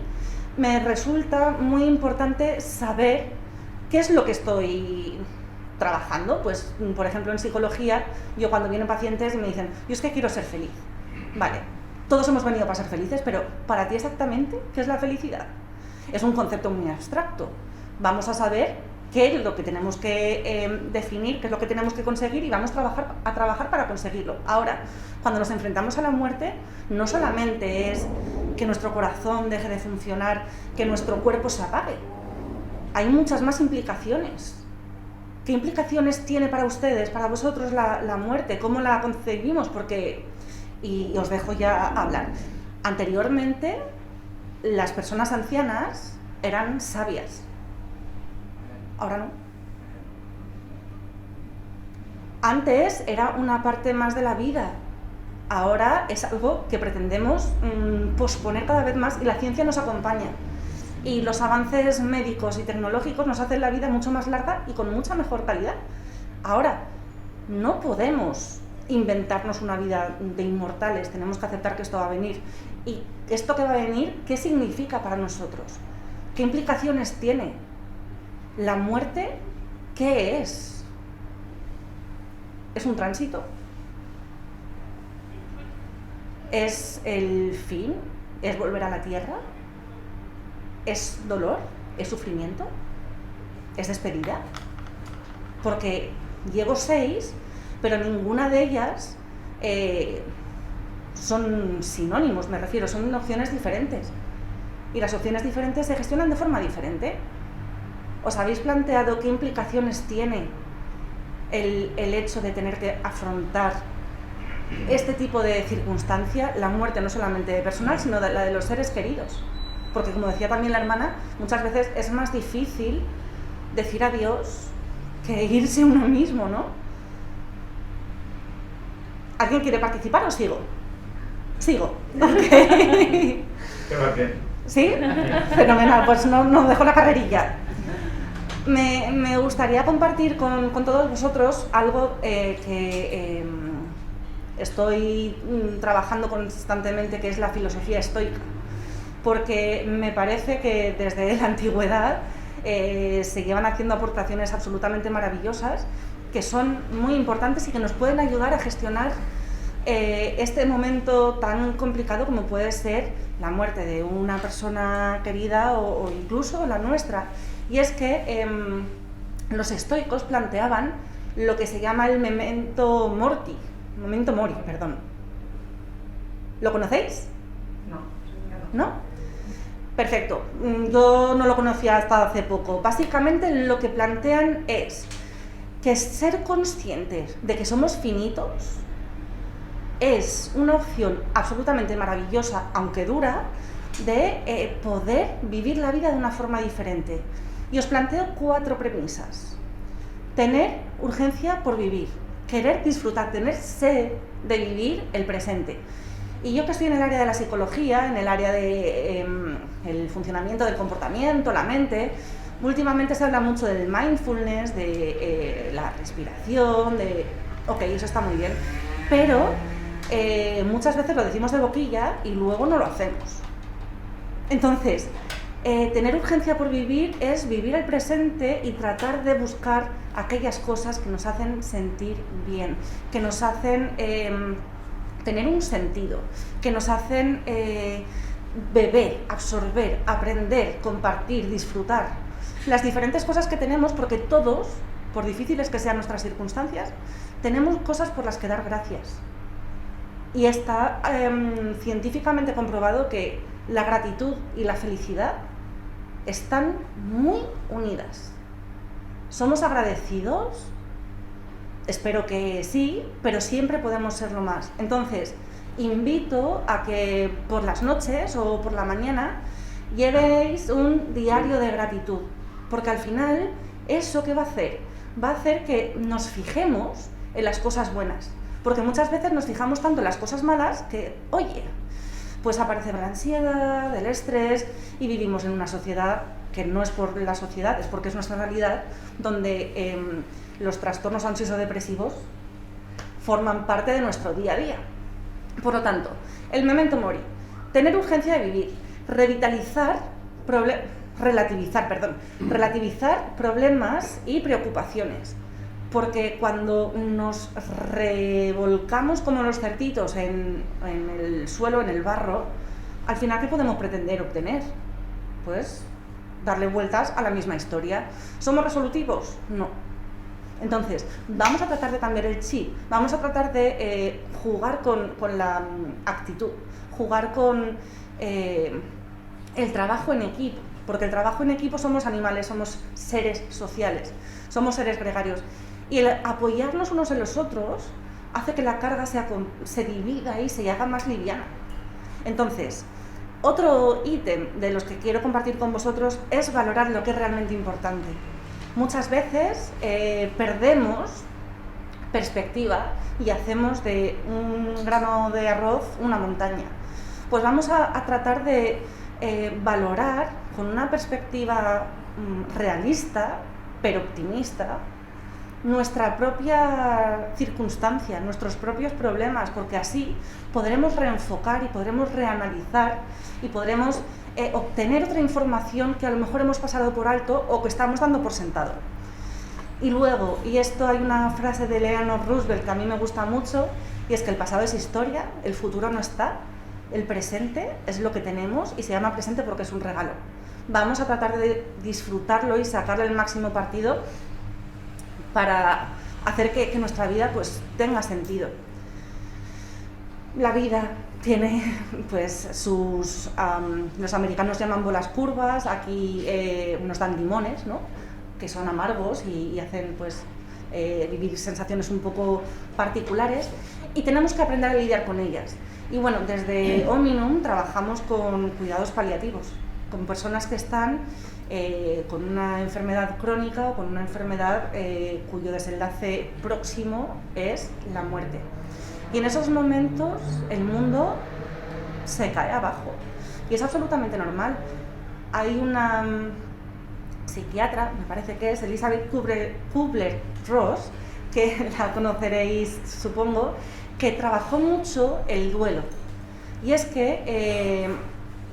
me resulta muy importante saber qué es lo que estoy trabajando. Pues, por ejemplo, en psicología, yo cuando vienen pacientes y me dicen, yo es que quiero ser feliz. Vale, todos hemos venido para ser felices, pero para ti exactamente, ¿qué es la felicidad? Es un concepto muy abstracto. Vamos a saber qué es lo que tenemos que definir, qué es lo que tenemos que conseguir y vamos a trabajar para conseguirlo. Ahora, cuando nos enfrentamos a la muerte, no solamente es que nuestro corazón deje de funcionar, que nuestro cuerpo se apague. Hay muchas más implicaciones. ¿Qué implicaciones tiene para ustedes, para vosotros la muerte? ¿Cómo la concebimos? Porque, y os dejo ya hablar, anteriormente las personas ancianas eran sabias. Ahora no. Antes era una parte más de la vida. Ahora es algo que pretendemos posponer cada vez más y la ciencia nos acompaña. Y los avances médicos y tecnológicos nos hacen la vida mucho más larga y con mucha mejor calidad. Ahora, no podemos inventarnos una vida de inmortales, tenemos que aceptar que esto va a venir. Y esto que va a venir, ¿qué significa para nosotros? ¿Qué implicaciones tiene? ¿La muerte qué es? ¿Es un tránsito? ¿Es el fin? ¿Es volver a la tierra? ¿Es dolor? ¿Es sufrimiento? ¿Es despedida? Porque llevo 6, pero ninguna de ellas son sinónimos, me refiero, son opciones diferentes. Y las opciones diferentes se gestionan de forma diferente. ¿Os habéis planteado qué implicaciones tiene el hecho de tener que afrontar este tipo de circunstancia, la muerte no solamente personal, sino la de los seres queridos? Porque, como decía también la hermana, muchas veces es más difícil decir adiós que irse uno mismo, ¿no? ¿Alguien quiere participar o sigo? Sigo. Okay. Qué va bien. ¿Sí? Fenomenal, pues no dejo la carrerilla. Me gustaría compartir con todos vosotros algo que estoy trabajando constantemente, que es la filosofía estoica. Porque me parece que desde la antigüedad se llevan haciendo aportaciones absolutamente maravillosas que son muy importantes y que nos pueden ayudar a gestionar este momento tan complicado como puede ser la muerte de una persona querida o incluso la nuestra. Y es que los estoicos planteaban lo que se llama el memento mori, perdón. ¿Lo conocéis? ¿No? Perfecto, yo no lo conocía hasta hace poco. Básicamente lo que plantean es que ser conscientes de que somos finitos es una opción absolutamente maravillosa, aunque dura, de poder vivir la vida de una forma diferente. Y os planteo 4 premisas. Tener urgencia por vivir, querer disfrutar, tener sed de vivir el presente. Y yo que estoy en el área de la psicología, en el área de el funcionamiento del comportamiento, la mente, últimamente se habla mucho del mindfulness, de la respiración, ok, eso está muy bien, pero muchas veces lo decimos de boquilla y luego no lo hacemos. Entonces, tener urgencia por vivir es vivir el presente y tratar de buscar aquellas cosas que nos hacen sentir bien, que nos hacen tener un sentido, que nos hacen beber, absorber, aprender, compartir, disfrutar. Las diferentes cosas que tenemos, porque todos, por difíciles que sean nuestras circunstancias, tenemos cosas por las que dar gracias. Y está científicamente comprobado que la gratitud y la felicidad están muy unidas. ¿Somos agradecidos? Espero que sí, pero siempre podemos serlo más. Entonces, invito a que por las noches o por la mañana llevéis un diario de gratitud, porque al final, ¿eso qué va a hacer? Va a hacer que nos fijemos en las cosas buenas, porque muchas veces nos fijamos tanto en las cosas malas que, oye, pues aparece la ansiedad, el estrés, y vivimos en una sociedad que no es por la sociedad, es porque es nuestra realidad, donde los trastornos ansioso-depresivos forman parte de nuestro día a día. Por lo tanto, el memento mori, tener urgencia de vivir, relativizar problemas y preocupaciones, porque cuando nos revolcamos como los cerditos en el suelo, en el barro, al final, ¿qué podemos pretender obtener? Pues darle vueltas a la misma historia. ¿Somos resolutivos? No. Entonces, vamos a tratar de cambiar el chip, vamos a tratar de jugar con la actitud, jugar con el trabajo en equipo, porque el trabajo en equipo somos animales, somos seres sociales, somos seres gregarios, y el apoyarnos unos en los otros hace que la carga se divida y se haga más liviana. Entonces, otro ítem de los que quiero compartir con vosotros es valorar lo que es realmente importante. Muchas veces perdemos perspectiva y hacemos de un grano de arroz una montaña. Pues vamos a tratar de valorar con una perspectiva realista, pero optimista, nuestra propia circunstancia, nuestros propios problemas, porque así podremos reenfocar y podremos reanalizar y podremos obtener otra información que a lo mejor hemos pasado por alto o que estamos dando por sentado. Y luego, y esto hay una frase de Eleanor Roosevelt que a mí me gusta mucho, y es que el pasado es historia, el futuro no está, el presente es lo que tenemos y se llama presente porque es un regalo. Vamos a tratar de disfrutarlo y sacarle el máximo partido para hacer que nuestra vida pues tenga sentido. La vida tiene pues sus, los americanos llaman bolas curvas, aquí nos dan limones, ¿no?, que son amargos y hacen pues vivir sensaciones un poco particulares, y tenemos que aprender a lidiar con ellas. Y bueno, desde Ominum trabajamos con cuidados paliativos, con personas que están con una enfermedad crónica o con una enfermedad cuyo desenlace próximo es la muerte. Y en esos momentos el mundo se cae abajo y es absolutamente normal. Hay una psiquiatra, me parece que es Elizabeth Kubler-Ross, que la conoceréis supongo, que trabajó mucho el duelo. Y es que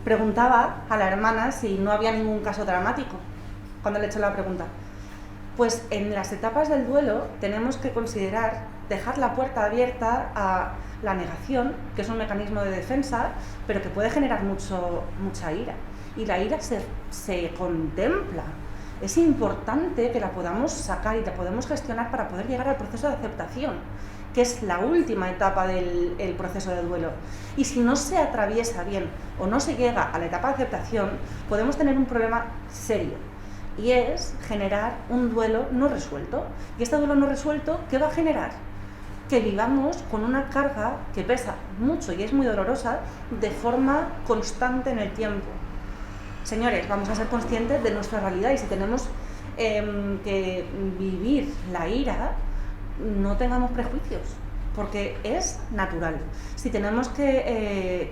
preguntaba a la hermana si no había ningún caso dramático cuando le echó la pregunta. Pues en las etapas del duelo tenemos que considerar dejar la puerta abierta a la negación, que es un mecanismo de defensa, pero que puede generar mucha ira. Y la ira se contempla. Es importante que la podamos sacar y la podemos gestionar para poder llegar al proceso de aceptación, que es la última etapa del proceso de duelo. Y si no se atraviesa bien o no se llega a la etapa de aceptación, podemos tener un problema serio, y es generar un duelo no resuelto. Y este duelo no resuelto, ¿qué va a generar? Que vivamos con una carga que pesa mucho y es muy dolorosa de forma constante en el tiempo. Señores, vamos a ser conscientes de nuestra realidad, y si tenemos que vivir la ira, no tengamos prejuicios, porque es natural. Si tenemos que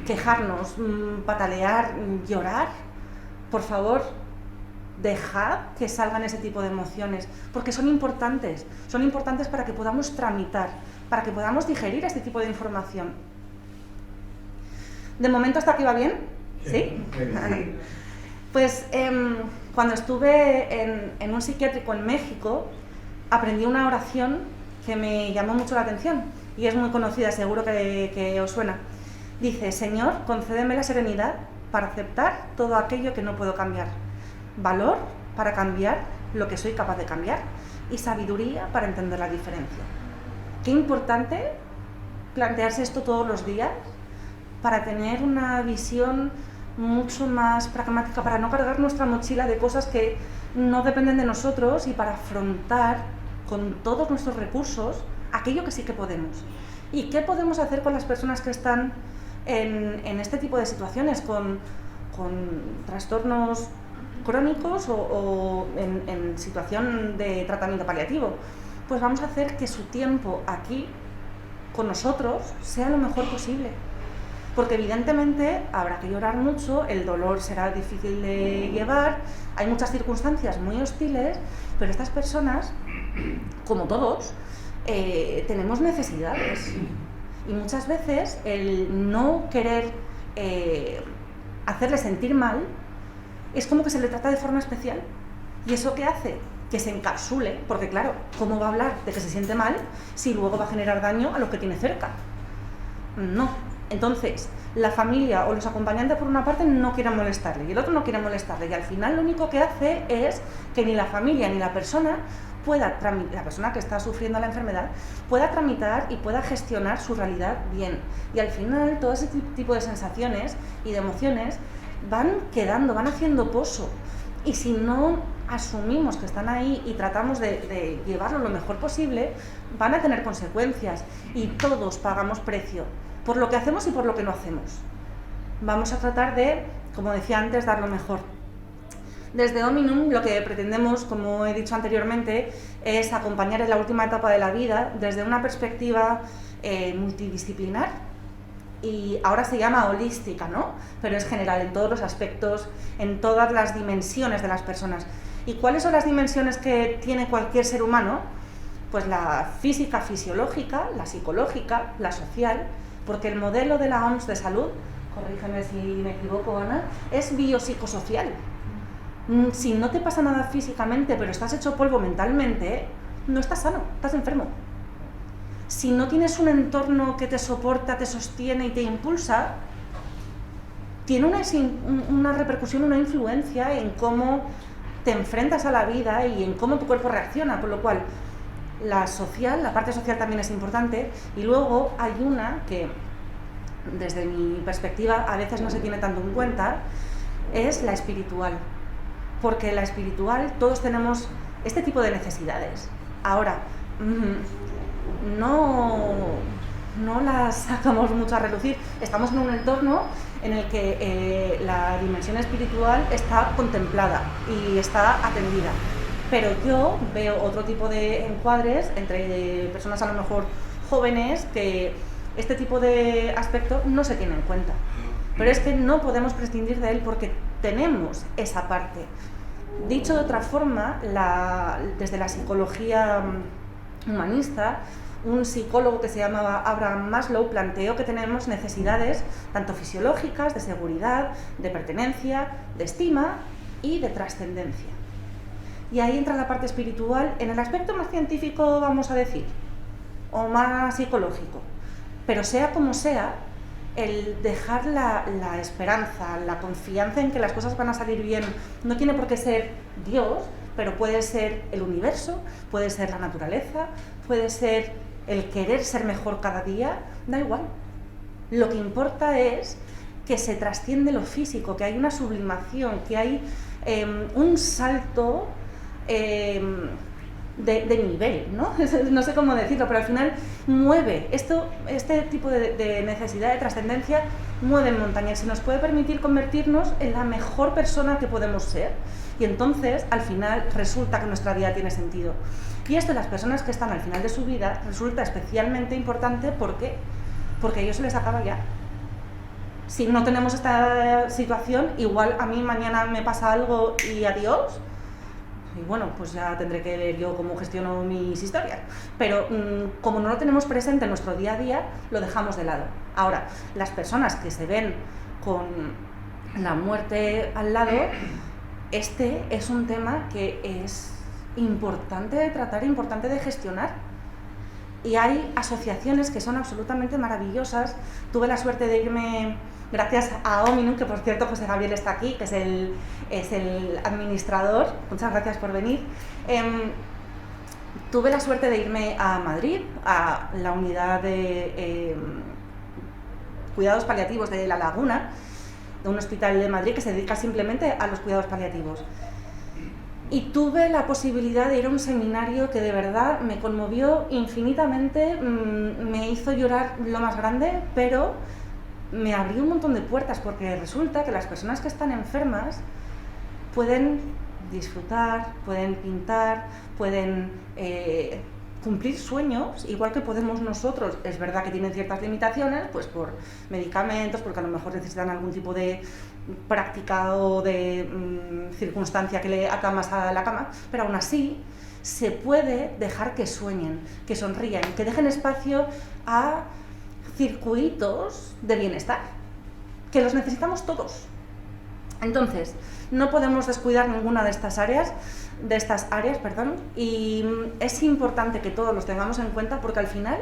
quejarnos, patalear, llorar, por favor, dejad que salgan ese tipo de emociones, porque son importantes para que podamos tramitar, para que podamos digerir este tipo de información. ¿De momento hasta aquí va bien? ¿Sí? Pues cuando estuve en un psiquiátrico en México, aprendí una oración que me llamó mucho la atención y es muy conocida, seguro que os suena. Dice: Señor, concédeme la serenidad para aceptar todo aquello que no puedo cambiar, valor para cambiar lo que soy capaz de cambiar y sabiduría para entender la diferencia. Qué importante plantearse esto todos los días para tener una visión mucho más pragmática, para no cargar nuestra mochila de cosas que no dependen de nosotros y para afrontar con todos nuestros recursos aquello que sí que podemos. ¿Y qué podemos hacer con las personas que están en este tipo de situaciones, con trastornos crónicos o en situación de tratamiento paliativo? Pues vamos a hacer que su tiempo aquí con nosotros sea lo mejor posible. Porque evidentemente habrá que llorar mucho, el dolor será difícil de llevar, hay muchas circunstancias muy hostiles, pero estas personas, como todos, tenemos necesidades. Y muchas veces el no querer hacerle sentir mal es como que se le trata de forma especial. ¿Y eso qué hace? Que se encapsule, porque claro, ¿cómo va a hablar de que se siente mal si luego va a generar daño a los que tiene cerca? No. Entonces, la familia o los acompañantes por una parte no quieren molestarle y el otro no quiere molestarle, y al final lo único que hace es que ni la familia ni la persona que está sufriendo la enfermedad pueda tramitar y pueda gestionar su realidad bien. Y al final todo ese tipo de sensaciones y de emociones van quedando, van haciendo pozo, y si no asumimos que están ahí y tratamos de llevarlo lo mejor posible, van a tener consecuencias, y todos pagamos precio por lo que hacemos y por lo que no hacemos. Vamos a tratar de, como decía antes, dar lo mejor. Desde Ominum lo que pretendemos, como he dicho anteriormente, es acompañar en la última etapa de la vida desde una perspectiva multidisciplinar y ahora se llama holística, ¿no? Pero es general en todos los aspectos, en todas las dimensiones de las personas. ¿Y cuáles son las dimensiones que tiene cualquier ser humano? Pues la física, fisiológica, la psicológica, la social, porque el modelo de la OMS de salud, corrígeme si me equivoco, Ana, es biopsicosocial. Si no te pasa nada físicamente, pero estás hecho polvo mentalmente, no estás sano, estás enfermo. Si no tienes un entorno que te soporta, te sostiene y te impulsa, tiene una repercusión, una influencia en cómo te enfrentas a la vida y en cómo tu cuerpo reacciona, con lo cual la parte social también es importante. Y luego hay una que, desde mi perspectiva, a veces no se tiene tanto en cuenta, es la espiritual. Porque la espiritual, todos tenemos este tipo de necesidades. Ahora, no las sacamos mucho a relucir. Estamos en un entorno en el que la dimensión espiritual está contemplada y está atendida. Pero yo veo otro tipo de encuadres entre personas a lo mejor jóvenes que este tipo de aspecto no se tiene en cuenta. Pero es que no podemos prescindir de él porque tenemos esa parte. Dicho de otra forma, desde la psicología humanista, un psicólogo que se llamaba Abraham Maslow planteó que tenemos necesidades tanto fisiológicas, de seguridad, de pertenencia, de estima y de trascendencia. Y ahí entra la parte espiritual en el aspecto más científico, vamos a decir, o más psicológico. Pero sea como sea, el dejar la esperanza, la confianza en que las cosas van a salir bien, no tiene por qué ser Dios, pero puede ser el universo, puede ser la naturaleza, puede ser el querer ser mejor cada día, da igual. Lo que importa es que se trasciende lo físico, que hay una sublimación, que hay un salto de nivel, ¿no? No sé cómo decirlo, pero al final mueve este tipo de necesidad de trascendencia, mueve montañas y nos puede permitir convertirnos en la mejor persona que podemos ser, y entonces al final resulta que nuestra vida tiene sentido. Y esto, las personas que están al final de su vida, resulta especialmente importante porque a ellos se les acaba ya. Si no tenemos esta situación, igual a mí mañana me pasa algo y adiós. Y bueno, pues ya tendré que ver yo cómo gestiono mis historias. Pero como no lo tenemos presente en nuestro día a día, lo dejamos de lado. Ahora, las personas que se ven con la muerte al lado, este es un tema que es importante de tratar, importante de gestionar. Y hay asociaciones que son absolutamente maravillosas. Tuve la suerte de irme, gracias a Ominum, que por cierto José Gabriel está aquí, que es el administrador, muchas gracias por venir. Tuve la suerte de irme a Madrid, a la unidad de cuidados paliativos de La Laguna, de un hospital de Madrid que se dedica simplemente a los cuidados paliativos. Y tuve la posibilidad de ir a un seminario que de verdad me conmovió infinitamente, me hizo llorar lo más grande, pero me abrió un montón de puertas, porque resulta que las personas que están enfermas pueden disfrutar, pueden pintar, pueden cumplir sueños, igual que podemos nosotros. Es verdad que tienen ciertas limitaciones, pues por medicamentos, porque a lo mejor necesitan algún tipo de práctica o de circunstancia que le ata más a la cama, pero aún así se puede dejar que sueñen, que sonrían, que dejen espacio a circuitos de bienestar, que los necesitamos todos. Entonces, no podemos descuidar ninguna de estas áreas, y es importante que todos los tengamos en cuenta, porque al final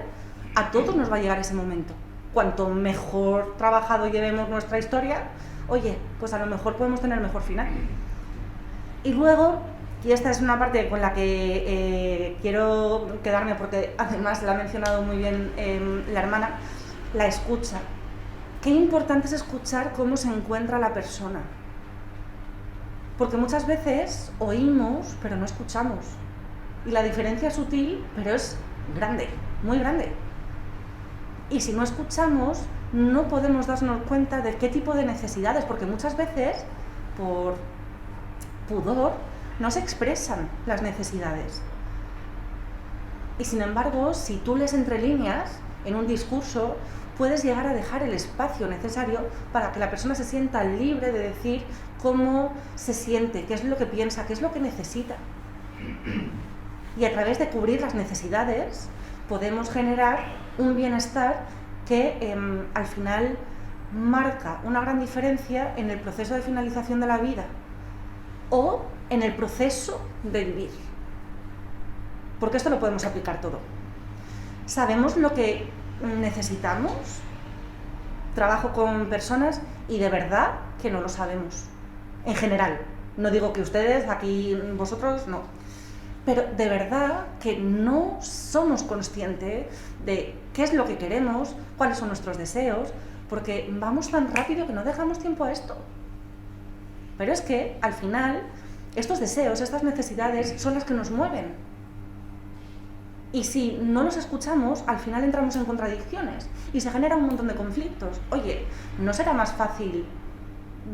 a todos nos va a llegar ese momento. Cuanto mejor trabajado llevemos nuestra historia, oye, pues a lo mejor podemos tener mejor final. Y luego, y esta es una parte con la que quiero quedarme, porque además la ha mencionado muy bien la hermana, la escucha. Qué importante es escuchar cómo se encuentra la persona. Porque muchas veces oímos, pero no escuchamos. Y la diferencia es sutil, pero es grande, muy grande. Y si no escuchamos, no podemos darnos cuenta de qué tipo de necesidades, porque muchas veces, por pudor, no se expresan las necesidades. Y sin embargo, si tú lees entre líneas en un discurso puedes llegar a dejar el espacio necesario para que la persona se sienta libre de decir cómo se siente, qué es lo que piensa, qué es lo que necesita. Y a través de cubrir las necesidades podemos generar un bienestar que al final marca una gran diferencia en el proceso de finalización de la vida o en el proceso de vivir. Porque esto lo podemos aplicar todo. Sabemos lo que necesitamos. Trabajo con personas y de verdad que no lo sabemos. En general. No digo que ustedes, aquí vosotros, no. Pero de verdad que no somos conscientes de qué es lo que queremos, cuáles son nuestros deseos, porque vamos tan rápido que no dejamos tiempo a esto. Pero es que, al final, estos deseos, estas necesidades son las que nos mueven. Y si no los escuchamos, al final entramos en contradicciones y se genera un montón de conflictos. Oye, ¿no será más fácil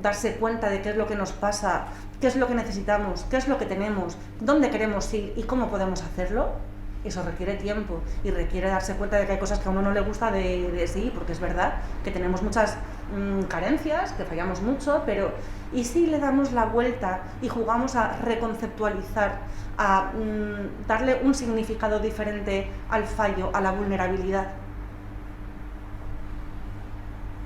darse cuenta de qué es lo que nos pasa, qué es lo que necesitamos, qué es lo que tenemos, dónde queremos ir y cómo podemos hacerlo? Eso requiere tiempo y requiere darse cuenta de que hay cosas que a uno no le gusta de sí, porque es verdad que tenemos muchas carencias, que fallamos mucho, pero ¿y si le damos la vuelta y jugamos a reconceptualizar, a darle un significado diferente al fallo, a la vulnerabilidad?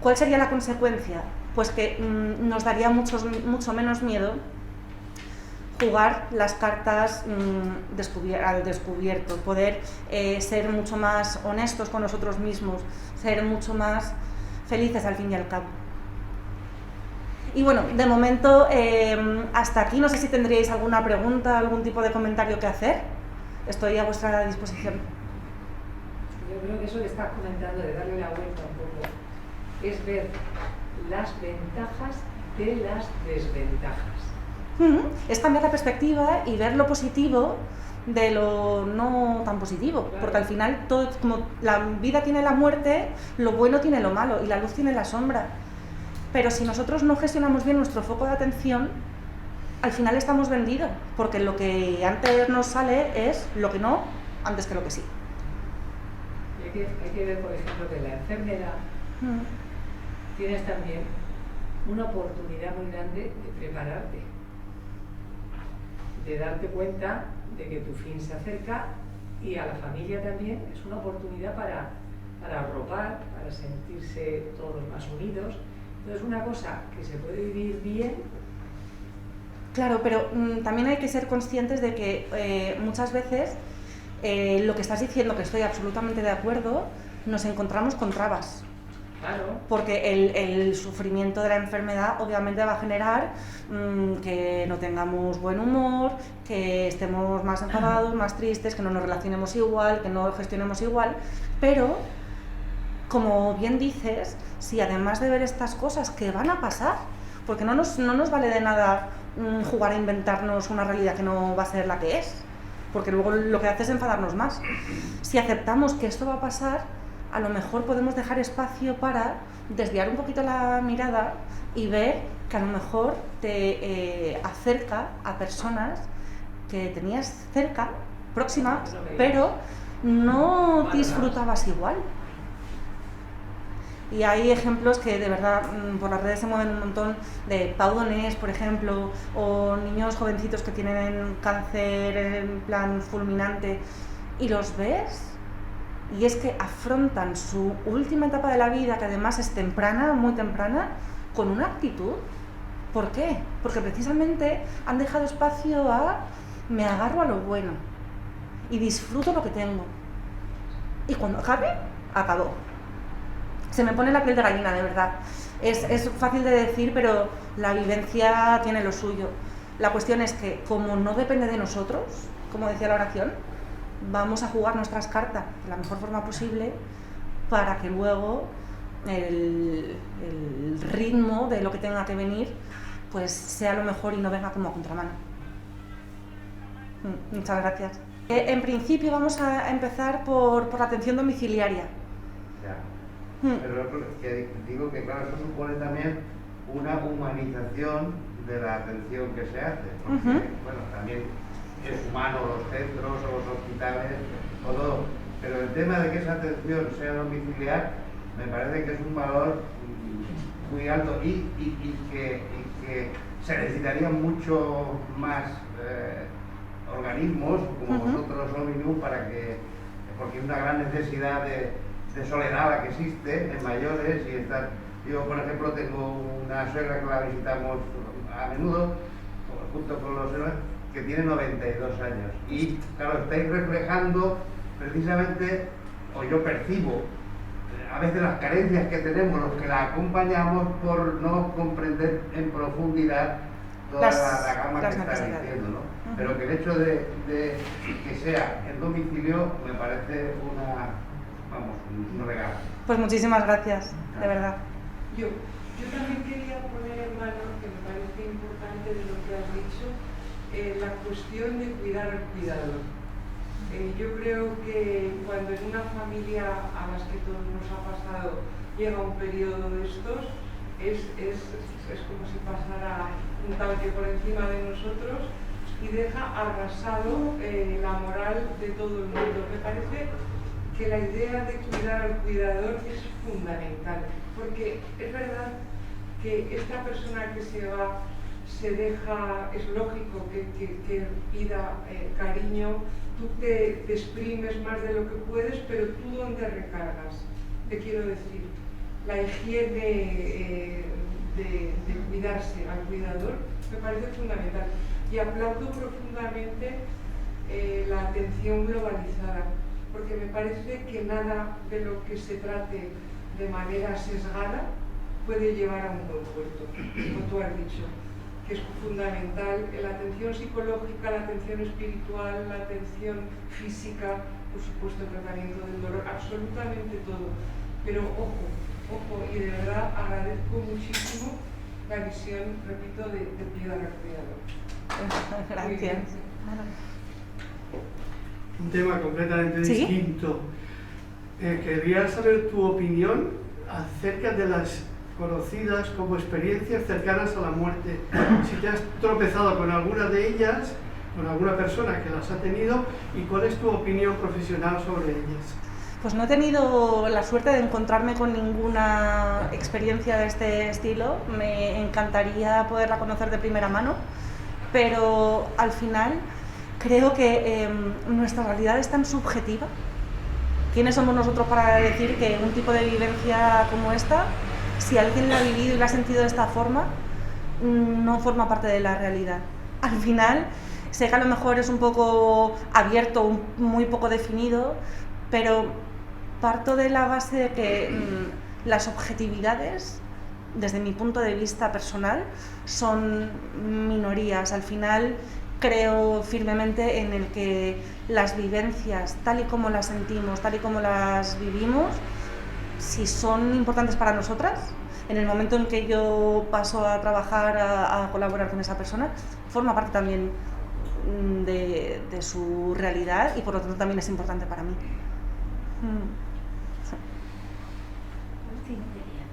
¿Cuál sería la consecuencia? Pues que nos daría mucho menos miedo jugar las cartas al descubierto, poder ser mucho más honestos con nosotros mismos, ser mucho más felices al fin y al cabo. Y bueno, de momento hasta aquí. No sé si tendríais alguna pregunta, algún tipo de comentario que hacer. Estoy a vuestra disposición. Yo creo que eso que estás comentando de darle la vuelta un poco es ver las ventajas de las desventajas. Es cambiar la perspectiva y ver lo positivo de lo no tan positivo, claro. Porque al final todo, como la vida tiene la muerte, lo bueno tiene lo malo y la luz tiene la sombra. Pero si nosotros no gestionamos bien nuestro foco de atención, al final estamos vendidos, porque lo que antes nos sale es lo que no, antes que lo que sí. Y hay que ver, por ejemplo, que la enfermedad tienes también una oportunidad muy grande de prepararte, de darte cuenta de que tu fin se acerca, y a la familia también es una oportunidad para arropar, para sentirse todos más unidos. Entonces, una cosa que se puede vivir bien. Claro, pero también hay que ser conscientes de que muchas veces lo que estás diciendo, que estoy absolutamente de acuerdo, nos encontramos con trabas. Claro. Porque el sufrimiento de la enfermedad obviamente va a generar que no tengamos buen humor, que estemos más enfadados, más tristes, que no nos relacionemos igual, que no gestionemos igual. Pero, como bien dices, si además de ver estas cosas que van a pasar, porque no nos vale de nada jugar a inventarnos una realidad que no va a ser la que es, porque luego lo que hace es enfadarnos más. Si aceptamos que esto va a pasar, a lo mejor podemos dejar espacio para desviar un poquito la mirada y ver que a lo mejor te acerca a personas que tenías cerca, próximas, pero no disfrutabas igual. Y hay ejemplos que de verdad por las redes se mueven un montón, de Pau Donés, por ejemplo, o niños jovencitos que tienen cáncer en plan fulminante, y los ves y es que afrontan su última etapa de la vida, que además es temprana, muy temprana, con una actitud. ¿Por qué? Porque precisamente han dejado espacio a me agarro a lo bueno y disfruto lo que tengo. Y cuando acabe, acabó. Se me pone la piel de gallina, de verdad. Es fácil de decir, pero la vivencia tiene lo suyo. La cuestión es que, como no depende de nosotros, como decía la oración, vamos a jugar nuestras cartas de la mejor forma posible para que luego el ritmo de lo que tenga que venir pues sea lo mejor y no venga como a contramano. Muchas gracias. En principio vamos a empezar por la atención domiciliaria. Pero que digo que claro, eso supone también una humanización de la atención que se hace, porque bueno, también es humano los centros o los hospitales o todo, pero el tema de que esa atención sea domiciliar me parece que es un valor muy alto y que se necesitarían mucho más organismos como vosotros, Omnium, porque hay una gran necesidad de soledad la que existe en mayores y estar. Yo, por ejemplo, tengo una suegra que la visitamos a menudo, junto con los que tiene 92 años. Y claro, estáis reflejando precisamente, o yo percibo, a veces las carencias que tenemos los que la acompañamos por no comprender en profundidad toda la gama que está diciendo, ¿no? Pero que el hecho de que sea en domicilio me parece un regalo. Pues muchísimas gracias, de verdad. Yo también quería poner en valor, que me parece importante de lo que has dicho, la cuestión de cuidar al cuidador. Yo creo que cuando en una familia a las que todos nos ha pasado llega un periodo de estos, es como si pasara un tanque por encima de nosotros y deja arrasado la moral de todo el mundo. Me parece que la idea de cuidar al cuidador es fundamental, porque es verdad que esta persona que se va se deja, es lógico que pida cariño, tú te exprimes más de lo que puedes, pero tú ¿dónde recargas? Te quiero decir, la higiene de cuidarse al cuidador me parece fundamental. Y aplaudo profundamente la atención globalizada, porque me parece que nada de lo que se trate de manera sesgada puede llevar a un buen puerto, como tú has dicho, que es fundamental la atención psicológica, la atención espiritual, la atención física, por supuesto el tratamiento del dolor, absolutamente todo. Pero ojo, y de verdad agradezco muchísimo la visión, repito, de cuidar al cuidador. Gracias. Un tema completamente ¿Sí? distinto. Quería saber tu opinión acerca de las conocidas como experiencias cercanas a la muerte. Si te has tropezado con alguna de ellas, con alguna persona que las ha tenido, y cuál es tu opinión profesional sobre ellas. Pues no he tenido la suerte de encontrarme con ninguna experiencia de este estilo. Me encantaría poderla conocer de primera mano, pero al final creo que nuestra realidad es tan subjetiva. ¿Quiénes somos nosotros para decir que un tipo de vivencia como esta, si alguien la ha vivido y la ha sentido de esta forma, no forma parte de la realidad? Al final, sé que a lo mejor es un poco abierto, muy poco definido, pero parto de la base de que las objetividades, desde mi punto de vista personal, son minorías. Al final creo firmemente en el que las vivencias, tal y como las sentimos, tal y como las vivimos, si son importantes para nosotras, en el momento en que yo paso a trabajar, a colaborar con esa persona, forma parte también de su realidad y por lo tanto también es importante para mí.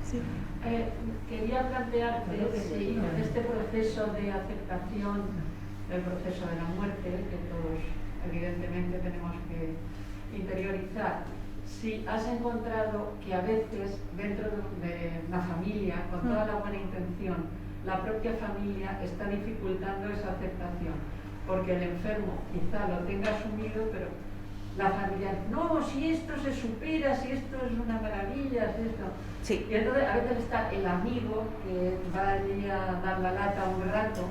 Sí. Quería plantearte si en este proceso de aceptación del proceso de la muerte, que todos evidentemente tenemos que interiorizar, si has encontrado que a veces dentro de una familia, con toda la buena intención, la propia familia está dificultando esa aceptación, porque el enfermo quizá lo tenga asumido, pero la familia, no, si esto se supera, si esto es una maravilla, si esto... Sí. Y entonces a veces está el amigo que va allí a dar la lata un rato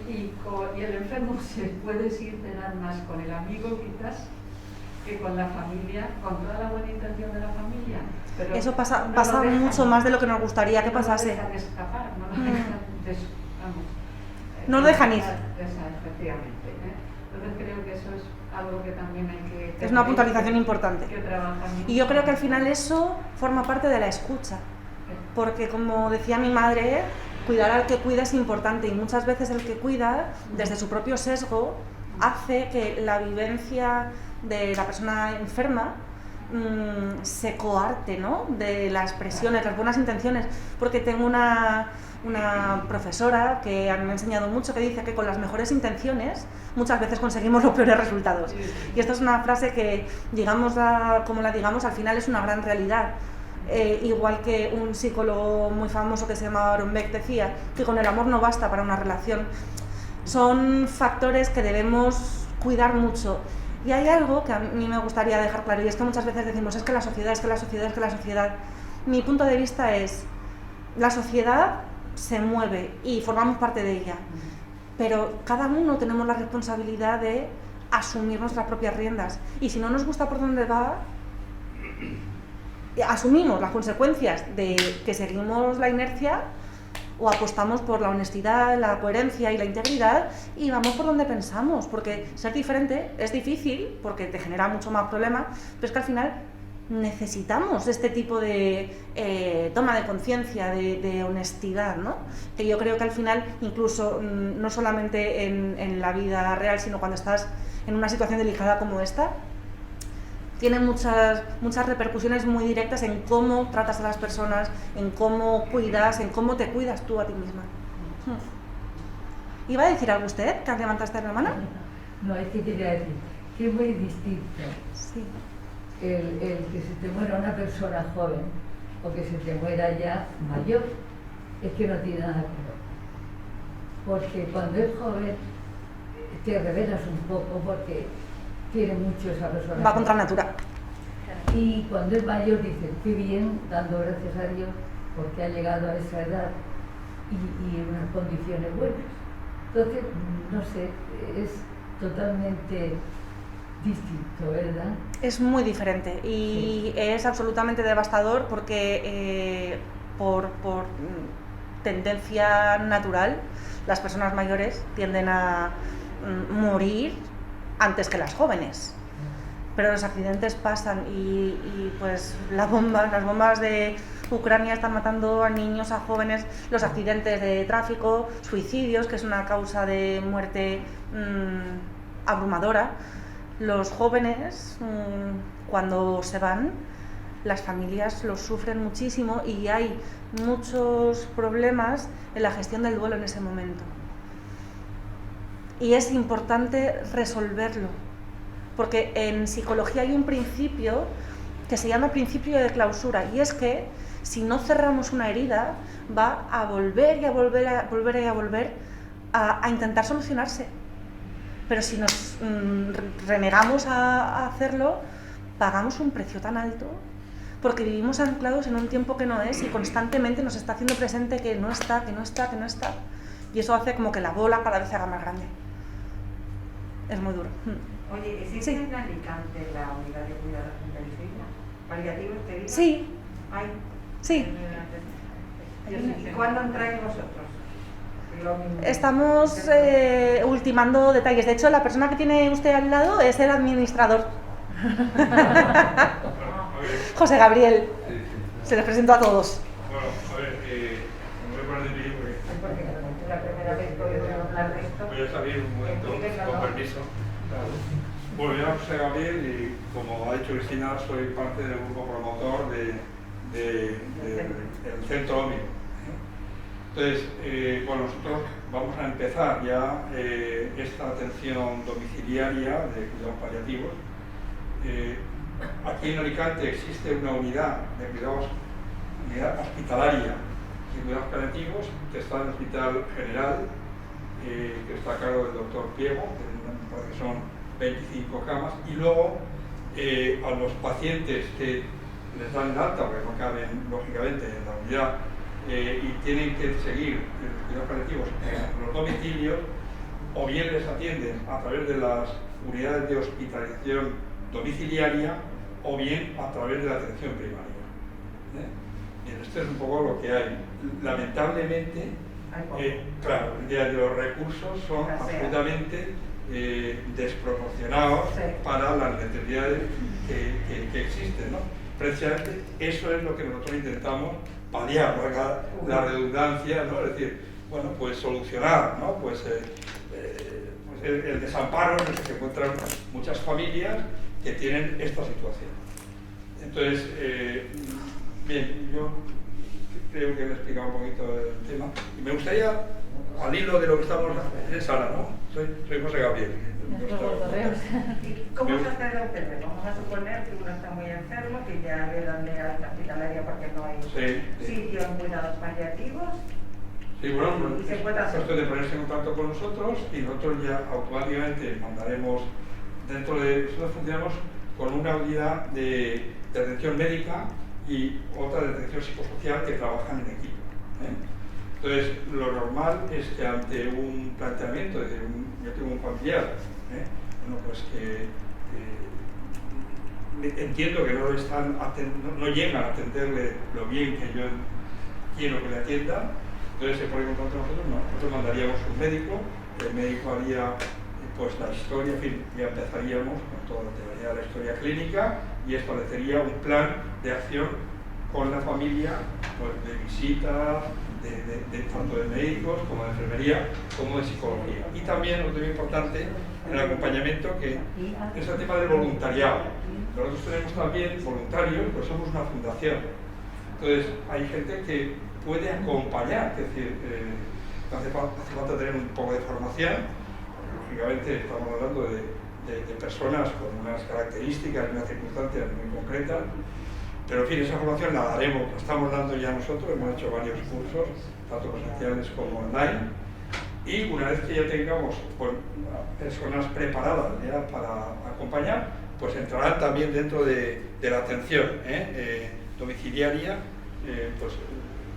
y el enfermo se puede sincerar más con el amigo quizás que con la familia, con toda la buena intención de la familia. Pero eso pasa no mucho más de lo que nos gustaría que pasase. No lo dejan escapar, no lo dejan no lo dejan ir. Efectivamente. Entonces creo que eso es algo que también hay que... Es una puntualización importante. Que trabajar mucho. Y yo creo que al final eso forma parte de la escucha. Porque como decía mi madre, cuidar al que cuida es importante y muchas veces el que cuida, desde su propio sesgo, hace que la vivencia de la persona enferma se coarte, ¿no? De las presiones, las buenas intenciones. Porque tengo una profesora que a mí me ha enseñado mucho, que dice que con las mejores intenciones muchas veces conseguimos los peores resultados. Y esta es una frase que, digamos como la digamos, al final es una gran realidad, igual que un psicólogo muy famoso que se llama Aaron Beck decía, que con el amor no basta para una relación. Son factores que debemos cuidar mucho. Y hay algo que a mí me gustaría dejar claro, y es que muchas veces decimos, es que la sociedad, es que la sociedad, es que la sociedad. Mi punto de vista es, la sociedad se mueve y formamos parte de ella, pero cada uno tenemos la responsabilidad de asumir nuestras propias riendas. Y si no nos gusta por dónde va, asumimos las consecuencias de que seguimos la inercia o apostamos por la honestidad, la coherencia y la integridad y vamos por donde pensamos, porque ser diferente es difícil porque te genera mucho más problema, pero es que al final necesitamos este tipo de toma de conciencia, de honestidad, ¿no? Que yo creo que al final, incluso no solamente en la vida real, sino cuando estás en una situación delicada como esta, tiene muchas repercusiones muy directas en cómo tratas a las personas, en cómo cuidas, en cómo te cuidas tú a ti misma. ¿Iba a decir algo usted, que levantaste la mano? No, es que quería decir que es muy distinto sí. el que se te muera una persona joven o que se te muera ya mayor, es que no tiene nada que ver. Porque cuando es joven te revelas un poco porque quiere mucho esa persona. Va contra natura. Y cuando es mayor dices, qué bien, dando gracias a Dios porque ha llegado a esa edad y en unas condiciones buenas. Entonces, no sé, es totalmente distinto, ¿verdad? Es muy diferente y sí. Es absolutamente devastador porque por tendencia natural las personas mayores tienden a morir antes que las jóvenes, pero los accidentes pasan y pues las bombas de Ucrania están matando a niños, a jóvenes, los accidentes de tráfico, suicidios, que es una causa de muerte abrumadora. Los jóvenes, cuando se van, las familias los sufren muchísimo y hay muchos problemas en la gestión del duelo en ese momento. Y es importante resolverlo, porque en psicología hay un principio que se llama principio de clausura, y es que si no cerramos una herida, va a volver y a volver a intentar solucionarse. Pero si nos renegamos a hacerlo, pagamos un precio tan alto, porque vivimos anclados en un tiempo que no es y constantemente nos está haciendo presente que no está, y eso hace como que la bola cada vez se haga más grande. Es muy duro. Oye, ¿existe en Alicante la unidad de cuidados intensivos? ¿Paliativos te digo? Sí. ¿Hay? Sí. ¿Y cuándo entráis vosotros? Estamos ultimando detalles. De hecho, la persona que tiene usted al lado es el administrador. José Gabriel. Se les presento a todos. Bueno, a ver, me voy a poner de pie porque la primera vez que oigo hablar de esto. Voy a salir un momento, con permiso. Bueno, yo soy José Gabriel y, como ha dicho Cristina, soy parte del grupo promotor del Centro OMI. Entonces, bueno, nosotros vamos a empezar ya esta atención domiciliaria de cuidados paliativos. Aquí en Alicante existe una unidad de cuidados, unidad hospitalaria de cuidados paliativos, que está en el Hospital General, que está a cargo del doctor Piego, que son 25 camas, y luego a los pacientes que les dan el alta, porque no caben lógicamente en la unidad, y tienen que seguir los cuidados paliativos en los domicilios, o bien les atienden a través de las unidades de hospitalización domiciliaria, o bien a través de la atención primaria. Bien, esto es un poco lo que hay. Lamentablemente, claro, los recursos son absolutamente desproporcionados para las necesidades que existen, ¿no? Precisamente eso es lo que nosotros intentamos paliar, la redundancia, ¿no? Es decir, bueno, pues solucionar, ¿no? Pues el desamparo en el que se encuentran muchas familias que tienen esta situación. Entonces, bien, yo creo que le he explicado un poquito el tema y me gustaría, al hilo de lo que estamos en sala, ¿no? Soy José Gabriel. ¿Y cómo se accede a ustedes? Vamos a suponer que uno está muy enfermo, que ya le dan de alta hospitalaria porque no hay sitio en cuidados paliativos. Sí, bueno, es cuestión de ponerse en contacto con nosotros y nosotros ya automáticamente mandaremos, dentro de nosotros funcionamos con una unidad de atención médica y otra de atención psicosocial que trabajan en equipo. Entonces, lo normal es que ante un planteamiento de yo tengo un familiar, bueno, pues que entiendo que no llegan a atenderle lo bien que yo quiero que le atienda, entonces se pone en contacto con nosotros, nosotros mandaríamos un médico, el médico haría pues la historia, en fin, ya empezaríamos con toda la historia clínica y establecería un plan de acción con la familia, pues de visita, tanto de médicos como de enfermería, como de psicología. Y también, lo muy importante, en el acompañamiento, que es el tema del voluntariado. Nosotros tenemos también voluntarios, pues somos una fundación. Entonces, hay gente que puede acompañar, es decir, hace falta tener un poco de formación. Lógicamente, estamos hablando de personas con unas características y unas circunstancias muy concretas. Pero en fin, esa formación la daremos, la estamos dando ya nosotros, hemos hecho varios cursos, tanto presenciales como online, y una vez que ya tengamos pues, personas preparadas ya para acompañar, pues entrarán también dentro de la atención domiciliaria, pues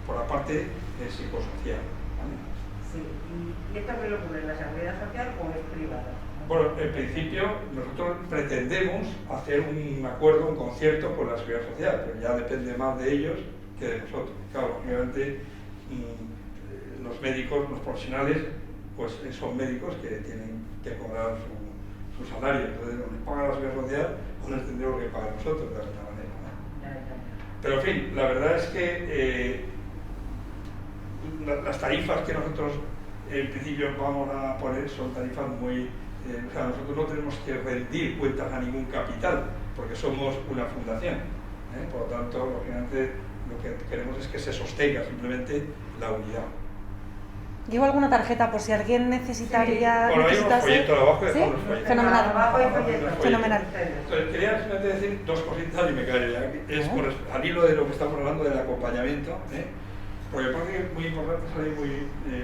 por la parte psicosocial. ¿Vale? Sí, ¿y esto qué lo cubre? ¿La seguridad social o es privada? Bueno, en principio nosotros pretendemos hacer un acuerdo, un concierto con la Seguridad Social, pero ya depende más de ellos que de nosotros. Claro, obviamente los médicos, los profesionales, pues son médicos que tienen que cobrar su salario, entonces o les paga la Seguridad Social o les tendremos que pagar nosotros de alguna manera, ¿no? Pero en fin, la verdad es que las tarifas que nosotros en principio vamos a poner son tarifas muy... o sea, nosotros no tenemos que rendir cuentas a ningún capital, porque somos una fundación. Por lo tanto, lógicamente, lo que queremos es que se sostenga simplemente la unidad. ¿Llevo alguna tarjeta por si alguien necesitaría... Sí. Bueno, hay unos folletos abajo de ¿Sí? los folletos. Fenomenal. Fenomenal. Entonces, quería simplemente decir dos cositas y me callo ya. Es al hilo de lo que estamos hablando del acompañamiento, porque me parece que es muy importante salir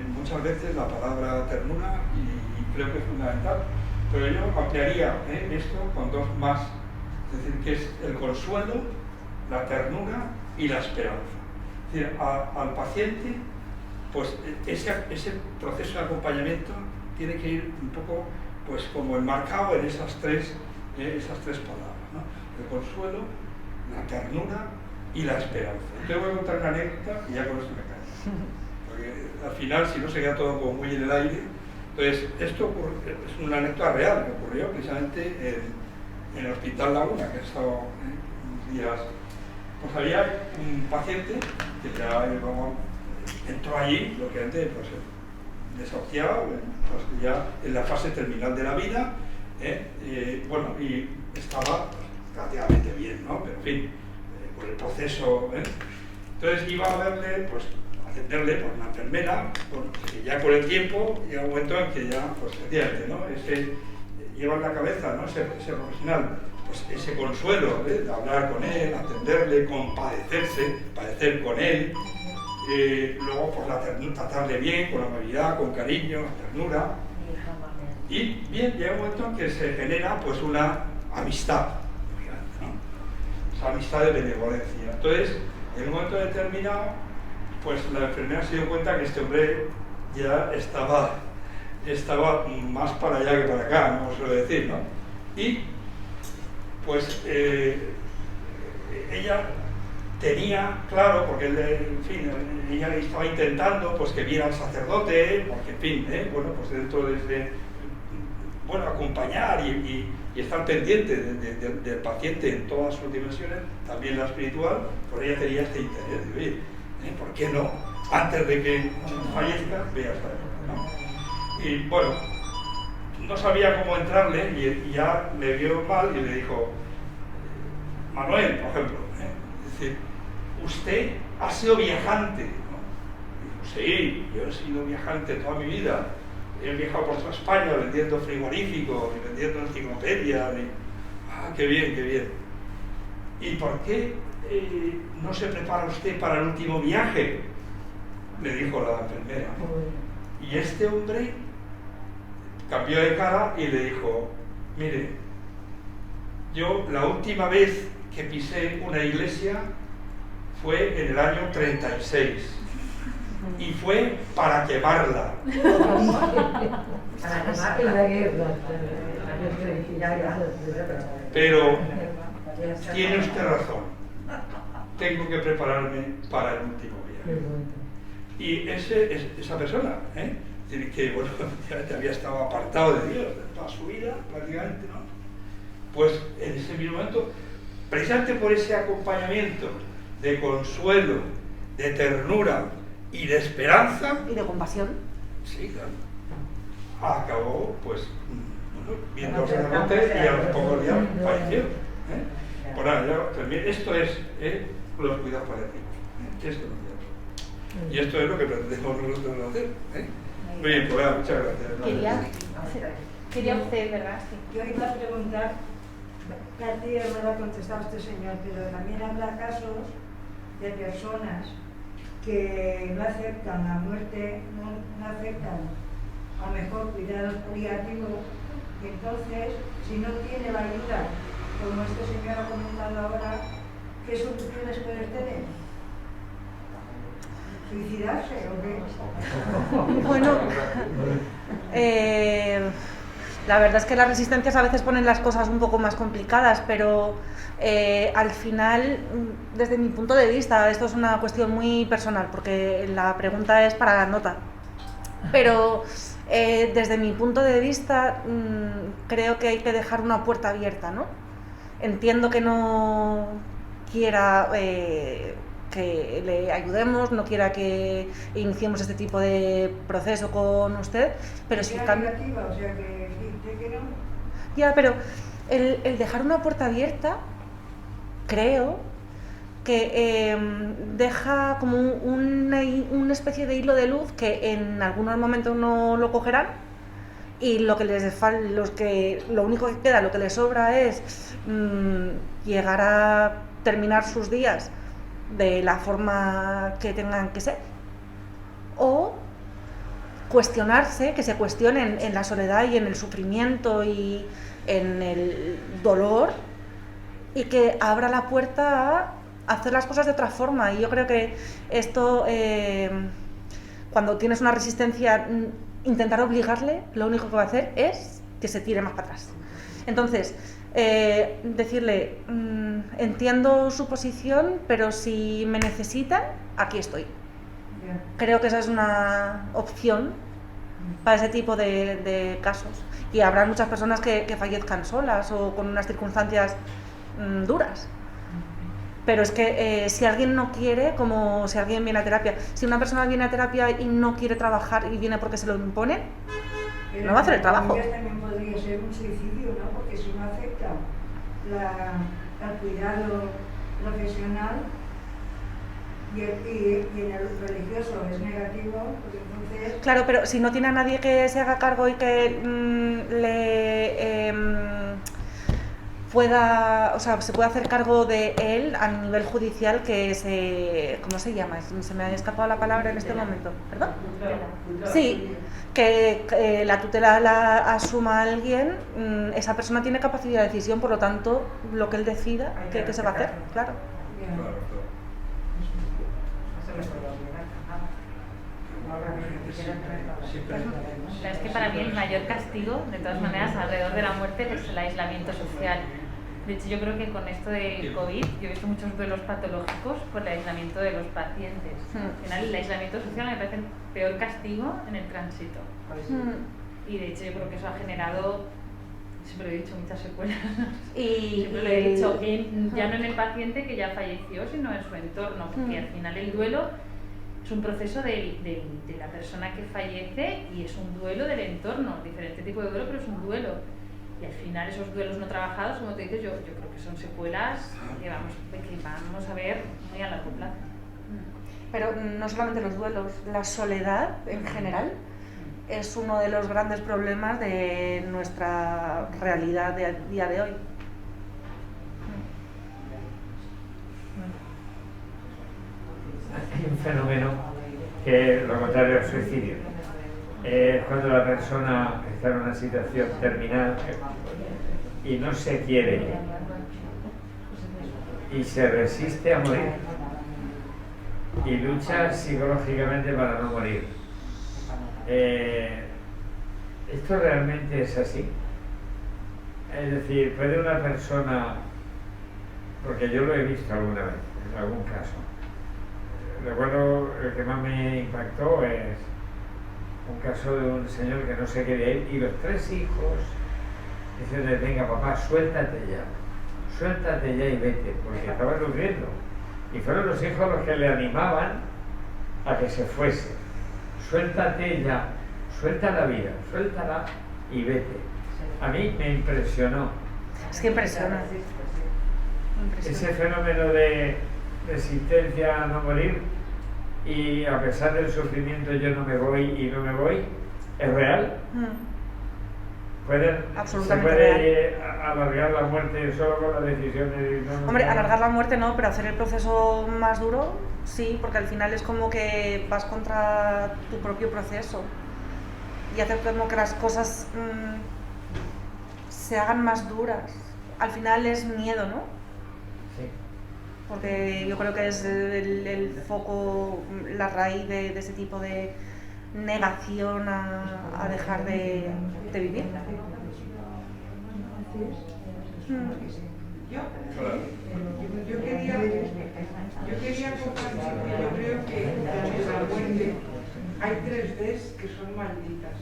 muchas veces la palabra ternura y creo que es fundamental, pero yo ampliaría esto con dos más, es decir, que es el consuelo, la ternura y la esperanza. Es decir, al paciente, pues ese proceso de acompañamiento tiene que ir un poco pues como enmarcado en esas tres palabras, ¿no? El consuelo, la ternura y la esperanza. Te voy a contar una anécdota y ya con esto me callo. Porque al final, si no, se queda todo como muy en el aire. Entonces, esto es una anécdota real que ocurrió precisamente en el Hospital Laguna, que he estado unos días. Pues había un paciente que ya entró allí, lógicamente, pues desahuciado, pues ya en la fase terminal de la vida, bueno, y estaba relativamente bien, ¿no? Pero en fin, por el proceso, Entonces iba a verle, pues atenderle por una enfermera, que ya con el tiempo llega un momento en que ya, pues efectivamente, ¿no? Lleva en la cabeza, ¿no? Ese profesional, pues ese consuelo, de hablar con él, atenderle, padecer con él, luego pues tratarle bien, con amabilidad, con cariño, ternura. Y bien, llega un momento en que se genera pues una amistad, ¿no? Esa amistad de benevolencia. Entonces, en un momento determinado, pues la enfermera se dio cuenta que este hombre ya estaba más para allá que para acá, no suelo decir, ¿no? Y pues ella tenía claro, porque en fin, ella estaba intentando pues que viera al sacerdote, porque en fin, bueno, pues dentro de ese, bueno, acompañar y estar pendiente del paciente en todas sus dimensiones, también la espiritual, pues ella tenía este interés de oye, ¿por qué no? Antes de que fallezca, veas a él, ¿no? Y bueno, no sabía cómo entrarle y ya le vio mal y le dijo, Manuel, por ejemplo, es decir, usted ha sido viajante, ¿no? Y dijo, sí, yo he sido viajante toda mi vida, he viajado por toda España vendiendo frigoríficos y vendiendo enciclopedias. ¡Qué bien, qué bien! ¿Y por qué no se prepara usted para el último viaje?, le dijo la enfermera. Y este hombre cambió de cara y le dijo: mire, yo la última vez que pisé una iglesia fue en el año 36 y fue para quemarla. Pero tiene usted razón, tengo que prepararme para el último viaje. Y esa persona, que bueno, ya había estado apartado de Dios de toda su vida prácticamente, ¿no? Pues en ese mismo momento, precisamente por ese acompañamiento de consuelo, de ternura y de esperanza y de compasión, sí, claro, acabó pues viendo a los sacerdotes y a los pocos días falleció. Pues nada, esto es los cuidados paliativos. Esto es y esto es lo que pretendemos nosotros hacer. Muy bien, pues muchas gracias. Quería usted, ¿verdad? Sí. Yo iba a preguntar, Katy ya me lo ha contestado este señor, pero también habrá casos de personas que no aceptan la muerte, no aceptan a lo mejor cuidados paliativos, y entonces, si no tiene la ayuda, como este señor ha comentado ahora, ¿qué soluciones puede tener? ¿Suicidarse o qué? Bueno, la verdad es que las resistencias a veces ponen las cosas un poco más complicadas, pero al final, desde mi punto de vista, esto es una cuestión muy personal, porque la pregunta es para la nota, pero desde mi punto de vista creo que hay que dejar una puerta abierta, ¿no? Entiendo que no quiera que le ayudemos, no quiera que iniciemos este tipo de proceso con usted, pero si cambia... O sea, que no. Ya, pero el dejar una puerta abierta, creo que deja como una especie de hilo de luz que en algunos momentos no lo cogerán, y lo único que queda, lo que les sobra es llegar a terminar sus días de la forma que tengan que ser, o cuestionarse, que se cuestionen en la soledad y en el sufrimiento y en el dolor, y que abra la puerta a hacer las cosas de otra forma. Y yo creo que esto, cuando tienes una resistencia, intentar obligarle, lo único que va a hacer es que se tire más para atrás. Entonces, decirle, entiendo su posición, pero si me necesitan, aquí estoy. Creo que esa es una opción para ese tipo de casos. Y habrá muchas personas que fallezcan solas o con unas circunstancias duras. Pero es que si alguien no quiere, como si alguien viene a terapia, si una persona viene a terapia y no quiere trabajar y viene porque se lo imponen, no va a hacer el trabajo. También podría ser un suicidio, ¿no? Porque si no acepta el cuidado profesional y en el religioso es negativo, pues entonces... Claro, pero si no tiene a nadie que se haga cargo y que se pueda hacer cargo de él a nivel judicial, que ¿cómo se llama? Se me ha escapado la palabra en este momento. ¿Perdón? Sí, que la tutela la asuma alguien, esa persona tiene capacidad de decisión, por lo tanto, lo que él decida, que se va a hacer, claro. Es que para mí el mayor castigo, de todas maneras, alrededor de la muerte es el aislamiento social. De hecho, yo creo que con esto del COVID, yo he visto muchos duelos patológicos por el aislamiento de los pacientes. Al final, el aislamiento social me parece el peor castigo en el tránsito. Y de hecho, yo creo que eso ha generado, siempre lo he dicho, muchas secuelas. Siempre lo he dicho, ya no en el paciente que ya falleció, sino en su entorno, porque al final el duelo es un proceso de la persona que fallece y es un duelo del entorno, diferente tipo de duelo, pero es un duelo. Y al final esos duelos no trabajados, como te dices, yo creo que son secuelas que vamos a ver muy a largo plazo. Pero no solamente los duelos, la soledad en general es uno de los grandes problemas de nuestra realidad de día de hoy. Hay un fenómeno que es lo contrario al suicidio. Es cuando la persona está en una situación terminal y no se quiere ir y se resiste a morir y lucha psicológicamente para no morir. ¿Esto realmente es así? Es decir, ¿puede una persona, porque yo lo he visto alguna vez, en algún caso? Recuerdo, el que más me impactó es un caso de un señor que no se quería ir y los 3 hijos dicen: venga papá, suéltate ya y vete, porque estaba sufriendo. Y fueron los hijos los que le animaban a que se fuese. Suéltate ya, suelta la vida, suéltala y vete. A mí me impresionó. Es que impresiona. Ese fenómeno de resistencia a no morir, y a pesar del sufrimiento yo no me voy y no me voy, ¿es real? ¿Se puede alargar la muerte solo con la decisión de no? Hombre, alargar la muerte no, pero hacer el proceso más duro, sí, porque al final es como que vas contra tu propio proceso y hacer como que las cosas se hagan más duras. Al final es miedo, ¿no? Sí. Porque yo creo que es el foco, la raíz de ese tipo de negación a dejar de vivir. Yo quería compartir que yo creo que en la muerte hay 3 Ds que son malditas.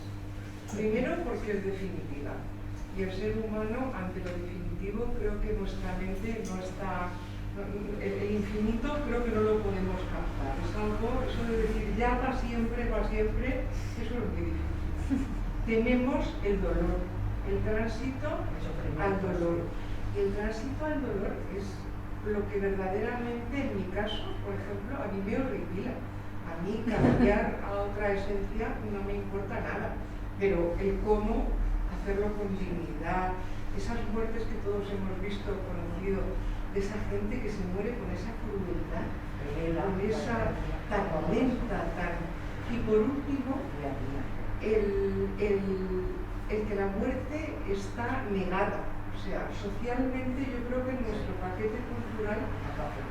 Primero, porque es definitiva. Y el ser humano, ante lo definitivo, creo que nuestra mente no está... El infinito creo que no lo podemos captar. Es algo, eso de decir ya para siempre, eso es muy difícil. Tenemos el dolor, el tránsito al dolor. Y el tránsito al dolor es lo que verdaderamente, en mi caso, por ejemplo, a mí me horripila. A mí cambiar a otra esencia no me importa nada, pero el cómo hacerlo con dignidad, esas muertes que todos hemos visto, conocido, de esa gente que se muere con esa crueldad, con esa tormenta tan... Y por último, el que la muerte está negada. O sea, socialmente yo creo que en nuestro paquete cultural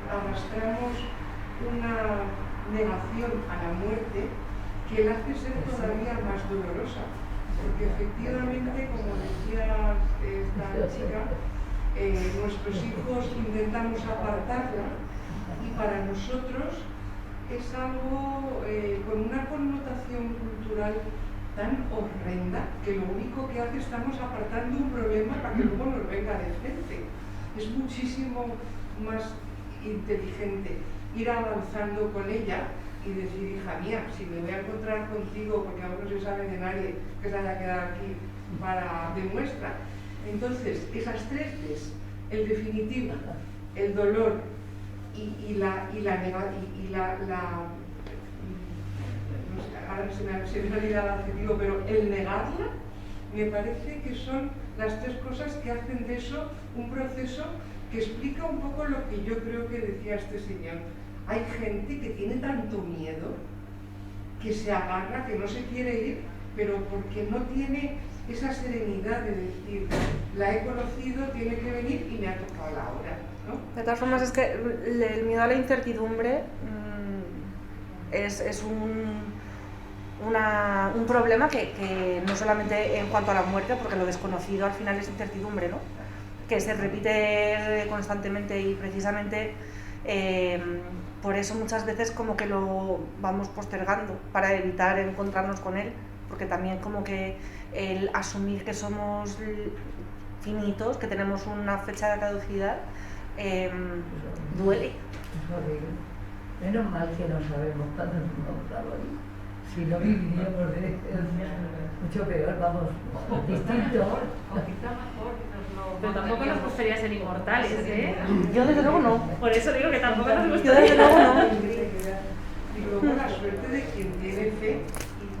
arrastramos una negación a la muerte que la hace ser todavía más dolorosa. Porque efectivamente, como decía esta chica, nuestros hijos intentamos apartarla y para nosotros es algo con una connotación cultural tan horrenda que lo único que hace estamos apartando un problema para que luego nos venga de frente. Es muchísimo más inteligente ir avanzando con ella y decir: hija mía, si me voy a encontrar contigo, porque aún no se sabe de nadie que se haya quedado aquí para demuestra. Entonces, esas 3 Ds, el definitivo, el dolor y la no sé, ahora se me ha olvidado el adjetivo, pero el negarla, me parece que son las 3 cosas que hacen de eso un proceso que explica un poco lo que yo creo que decía este señor. Hay gente que tiene tanto miedo que se agarra, que no se quiere ir, pero porque no tiene esa serenidad de decir: la he conocido, tiene que venir y me ha tocado la hora, ¿no? De todas formas, es que el miedo a la incertidumbre es un problema que no solamente en cuanto a la muerte, porque lo desconocido al final es incertidumbre, ¿no? Que se repite constantemente y precisamente por eso muchas veces como que lo vamos postergando para evitar encontrarnos con él, porque también como que el asumir que somos finitos, que tenemos una fecha de caducidad, duele. Es horrible. Menos mal que no sabemos cuándo nos vamos a morir. Si no viviríamos de mucho peor, vamos, distinto. Pero tampoco nos gustaría ser inmortales, ¿eh? Yo desde luego no. Por eso digo que tampoco nos Yo gustaría. desde luego no. Y luego la suerte de quien tiene fe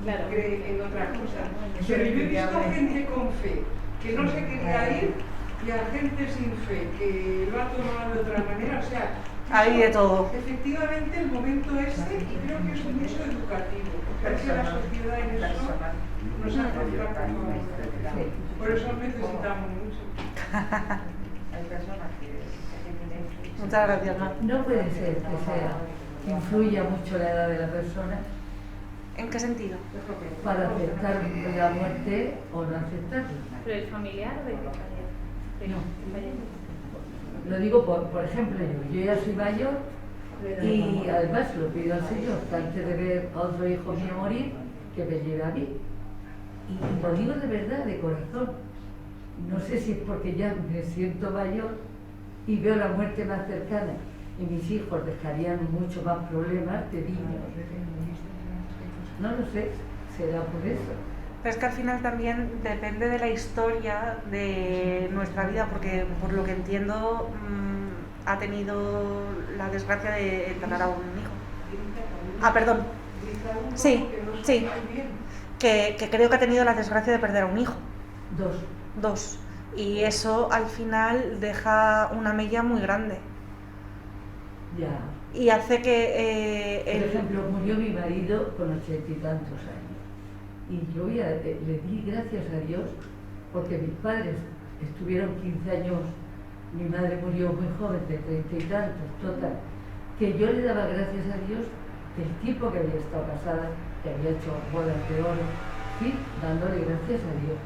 y cree en otra cosa. Pero yo he visto a gente con fe que no se quería ir y a gente sin fe que lo ha tomado de otra manera. O sea, hay de todo. Efectivamente, el momento ese, y creo que es mucho educativo, porque la sociedad en eso nos aporta mucho. Por eso necesitamos mucho. Hay personas que Muchas gracias, Mar. No puede ser que influya mucho la edad de la persona. ¿En qué sentido? Para aceptar la muerte o no aceptarla. ¿Pero el familiar o de qué No. Lo digo por ejemplo, yo ya soy mayor y además lo pido al Señor que antes de ver a otro hijo mío morir, que me lleve a mí. Y lo digo de verdad, de corazón. No sé si es porque ya me siento mayor y veo la muerte más cercana y mis hijos dejarían mucho más problemas de niños. No lo sé, será por eso. Pero es que al final también depende de la historia de nuestra vida, porque por lo que entiendo ha tenido la desgracia de enterrar a un hijo. Ah, perdón. Sí, sí. Que creo que ha tenido la desgracia de perder a un hijo. Dos. Y eso al final deja una mella muy grande. Ya. Y hace que... Por ejemplo, murió mi marido con 80 y tantos años. Y yo le di gracias a Dios porque mis padres estuvieron 15 años, mi madre murió muy joven, de 30 y tantos, total, que yo le daba gracias a Dios del tiempo que había estado casada, que había hecho bodas de oro, sí, dándole gracias a Dios.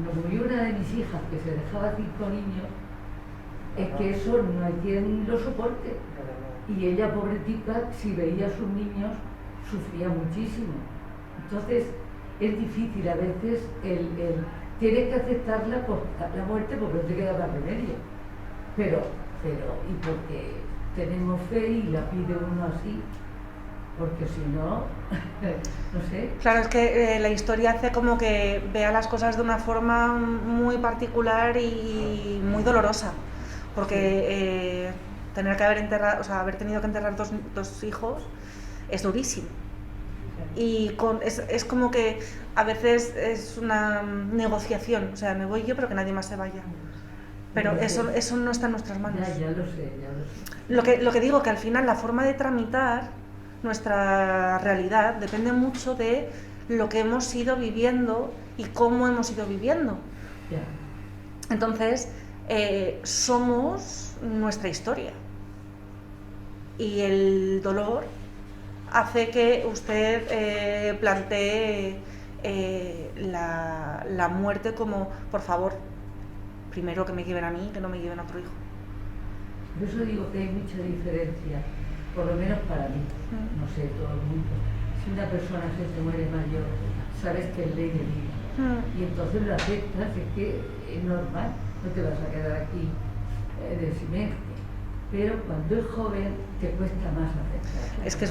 Nos murió una de mis hijas que se dejaba 5 niños, es que eso no hay quien lo soporte. Y ella, pobretica, si veía a sus niños, sufría muchísimo. Entonces, es difícil a veces tienes que aceptar la muerte porque no te queda más remedio. Pero, y porque tenemos fe y la pide uno así, porque si no, no sé. Claro, es que la historia hace como que vea las cosas de una forma muy particular y muy dolorosa, porque tener que haber tenido que enterrar dos hijos es durísimo. Y es como que a veces es una negociación, o sea, me voy yo pero que nadie más se vaya. Pero eso no está en nuestras manos. Ya lo sé. Lo que digo, que al final la forma de tramitar nuestra realidad depende mucho de lo que hemos ido viviendo y cómo hemos ido viviendo. Ya. Entonces, somos nuestra historia. Y el dolor hace que usted plantee la muerte como, por favor, primero que me lleven a mí, que no me lleven a otro hijo. Por eso digo que hay mucha diferencia, por lo menos para mí, no sé, todo el mundo. Si una persona se te muere mayor, sabes que es ley de vida, y entonces lo aceptas, es que es normal, no te vas a quedar aquí de silencio. Pero cuando es joven te cuesta más aceptar. Es que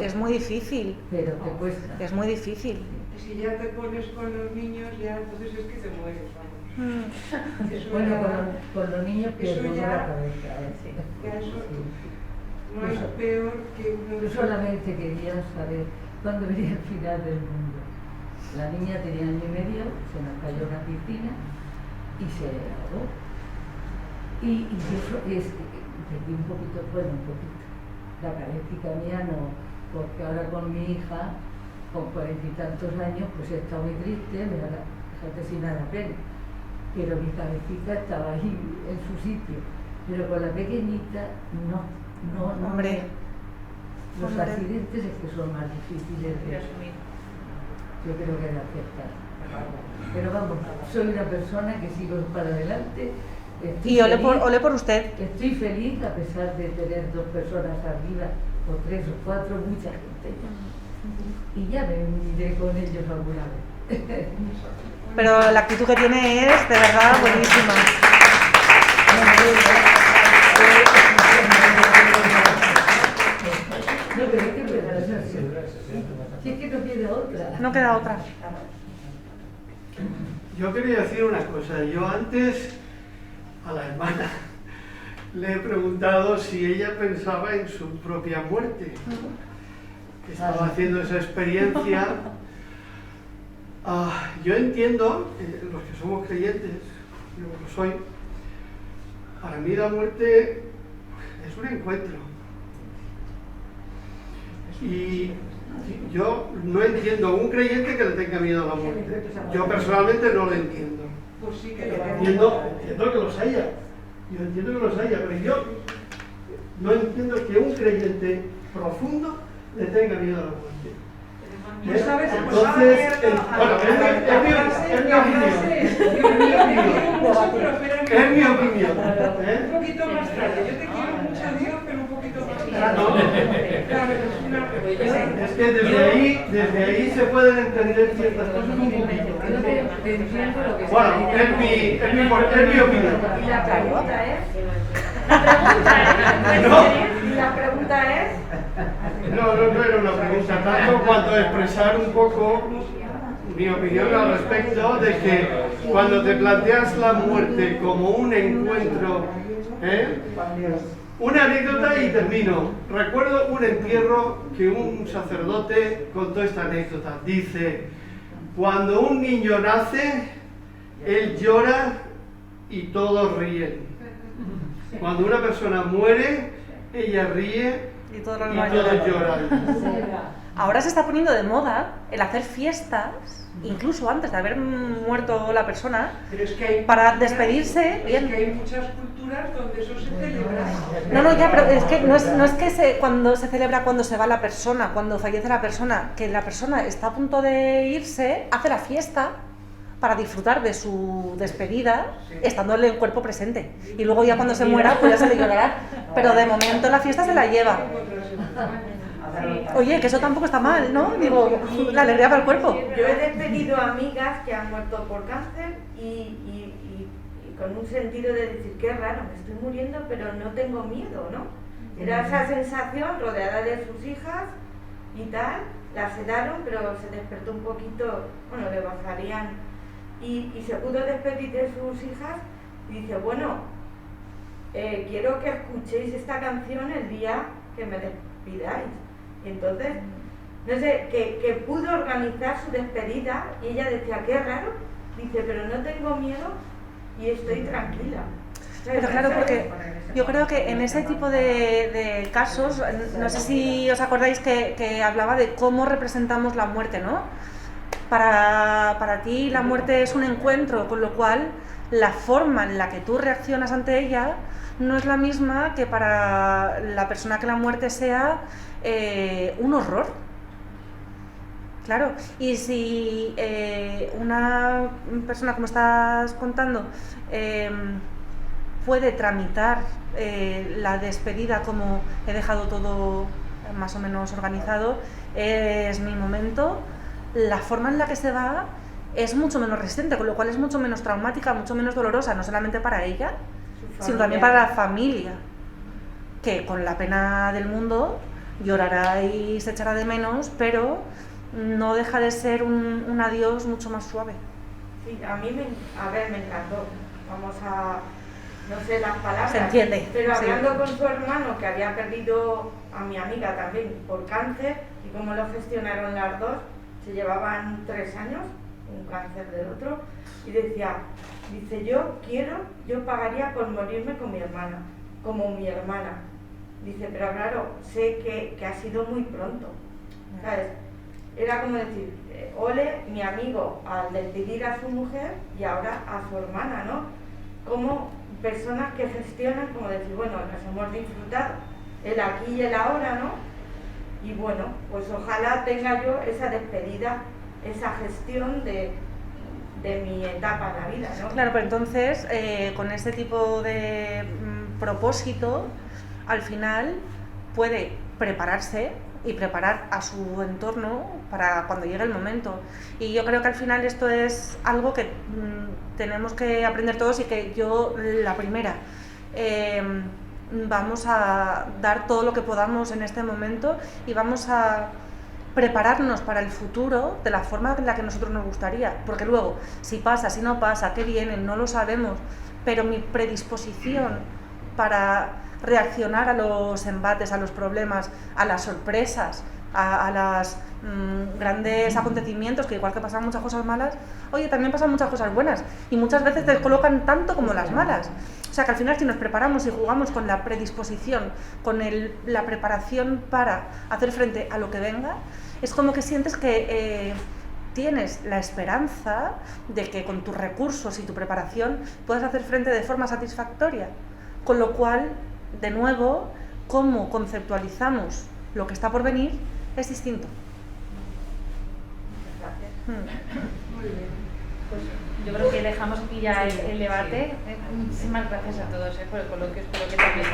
es muy difícil. Pero te cuesta. Es muy difícil. Si ya te pones con los niños, ya entonces es que te mueres, vamos. Bueno, con los niños pierdo la cabeza. No es peor que Yo solamente quería saber cuándo vería el final del mundo. La niña tenía 1 año y medio, se nos cayó en una piscina y se ahogó. Y yo perdí un poquito. La carética mía no, porque ahora con mi hija, con 40 y tantos años, pues he estado muy triste, me da sin nada pena. Pero mi cabecita estaba ahí en su sitio. Pero con la pequeñita, no. Hombre. Los accidentes es que son más difíciles de asumir. Yo creo que de aceptar. Pero vamos, soy una persona que sigo para adelante. Y ole por usted. Estoy feliz a pesar de tener 2 personas arriba, o 3 o 4, mucha gente. Y ya me uniré con ellos alguna vez. Pero la actitud que tiene es de verdad buenísima. No, pero es que si es que no queda otra. No queda otra. Yo quería decir una cosa. Yo antes a la hermana le he preguntado si ella pensaba en su propia muerte. que estaba haciendo esa experiencia, yo entiendo, los que somos creyentes, yo lo soy, para mí la muerte es un encuentro. Y yo no entiendo un creyente que le tenga miedo a la muerte. Yo personalmente no lo entiendo. Pues sí que lo Entiendo que los haya. Yo entiendo que los haya, pero yo no entiendo que un creyente profundo le tenga miedo a la muerte. Entonces, bueno, es mi opinión. Un poquito más tarde. Yo te quiero mucho a Dios, pero un poquito más tarde. Es que desde ahí se pueden entender ciertas cosas un poquito. Bueno, es mi opinión. Y la pregunta es... La pregunta es... No era una pregunta, tanto cuanto expresar un poco mi opinión al respecto de que cuando te planteas la muerte como un encuentro, una anécdota y termino. Recuerdo un entierro que un sacerdote contó esta anécdota. Dice, cuando un niño nace, él llora y todos ríen. Cuando una persona muere, ella ríe y todos lloran. Ahora se está poniendo de moda el hacer fiestas, incluso antes de haber muerto la persona, para despedirse bien. Es que hay muchas culturas donde eso se celebra. No, ya, pero es que no es que cuando se celebra cuando se va la persona, cuando fallece la persona, que la persona está a punto de irse, hace la fiesta para disfrutar de su despedida, estándole el cuerpo presente. Y luego ya cuando se muera, pues ya se le llorará. Pero de momento la fiesta se la lleva. Oye, que eso tampoco está mal, ¿no? Digo, la alegría para el cuerpo. Yo he despedido a amigas que han muerto por cáncer y con un sentido de decir, qué raro, me estoy muriendo, pero no tengo miedo, ¿no? Era esa sensación rodeada de sus hijas y tal, la sedaron, pero se despertó un poquito, bueno, le bajarían y se pudo despedir de sus hijas y dice, bueno, quiero que escuchéis esta canción el día que me despidáis. Y entonces, no sé, que pudo organizar su despedida y ella decía, qué raro, dice, pero no tengo miedo y estoy tranquila. Pero claro, porque yo creo que en ese tipo de casos, no sé si os acordáis que hablaba de cómo representamos la muerte, ¿no? Para ti la muerte es un encuentro, con lo cual la forma en la que tú reaccionas ante ella no es la misma que para la persona que la muerte sea un horror. Claro, y si una persona, como estás contando, puede tramitar la despedida como he dejado todo más o menos organizado, es mi momento, la forma en la que se va es mucho menos resistente, con lo cual es mucho menos traumática, mucho menos dolorosa, no solamente para ella, sino también para la familia, que con la pena del mundo llorará y se echará de menos, pero no deja de ser un adiós mucho más suave. Sí, a mí me encantó. Vamos a, no sé las palabras, se entiende, pero hablando con su hermano, que había perdido a mi amiga también por cáncer, y cómo lo gestionaron las dos, se llevaban 3 años, un cáncer del otro, y dice, yo pagaría por morirme con mi hermana, como mi hermana. Dice, pero claro, sé que ha sido muy pronto, ¿sabes? Era como decir, ole, mi amigo, al despedir a su mujer y ahora a su hermana, ¿no? Como personas que gestionan, como decir, bueno, nos hemos disfrutado el aquí y el ahora, ¿no? Y bueno, pues ojalá tenga yo esa despedida, esa gestión de mi etapa en la vida, ¿no? Claro, pero entonces, con este tipo de propósito, al final puede prepararse y preparar a su entorno para cuando llegue el momento. Y yo creo que al final esto es algo que tenemos que aprender todos y que yo, la primera, vamos a dar todo lo que podamos en este momento y vamos a prepararnos para el futuro de la forma en la que nosotros nos gustaría, porque luego, si pasa, si no pasa, qué viene, no lo sabemos, pero mi predisposición para reaccionar a los embates, a los problemas, a las sorpresas a los grandes acontecimientos, que igual que pasan muchas cosas malas, oye, también pasan muchas cosas buenas, y muchas veces te colocan tanto como las malas. O sea que al final, si nos preparamos y jugamos con la predisposición, con la preparación para hacer frente a lo que venga, es como que sientes que tienes la esperanza de que con tus recursos y tu preparación puedas hacer frente de forma satisfactoria. Con lo cual, de nuevo, cómo conceptualizamos lo que está por venir es distinto. Muy bien. Pues yo creo que dejamos aquí ya el debate. Muchísimas gracias a todos por el coloquio. Espero que también.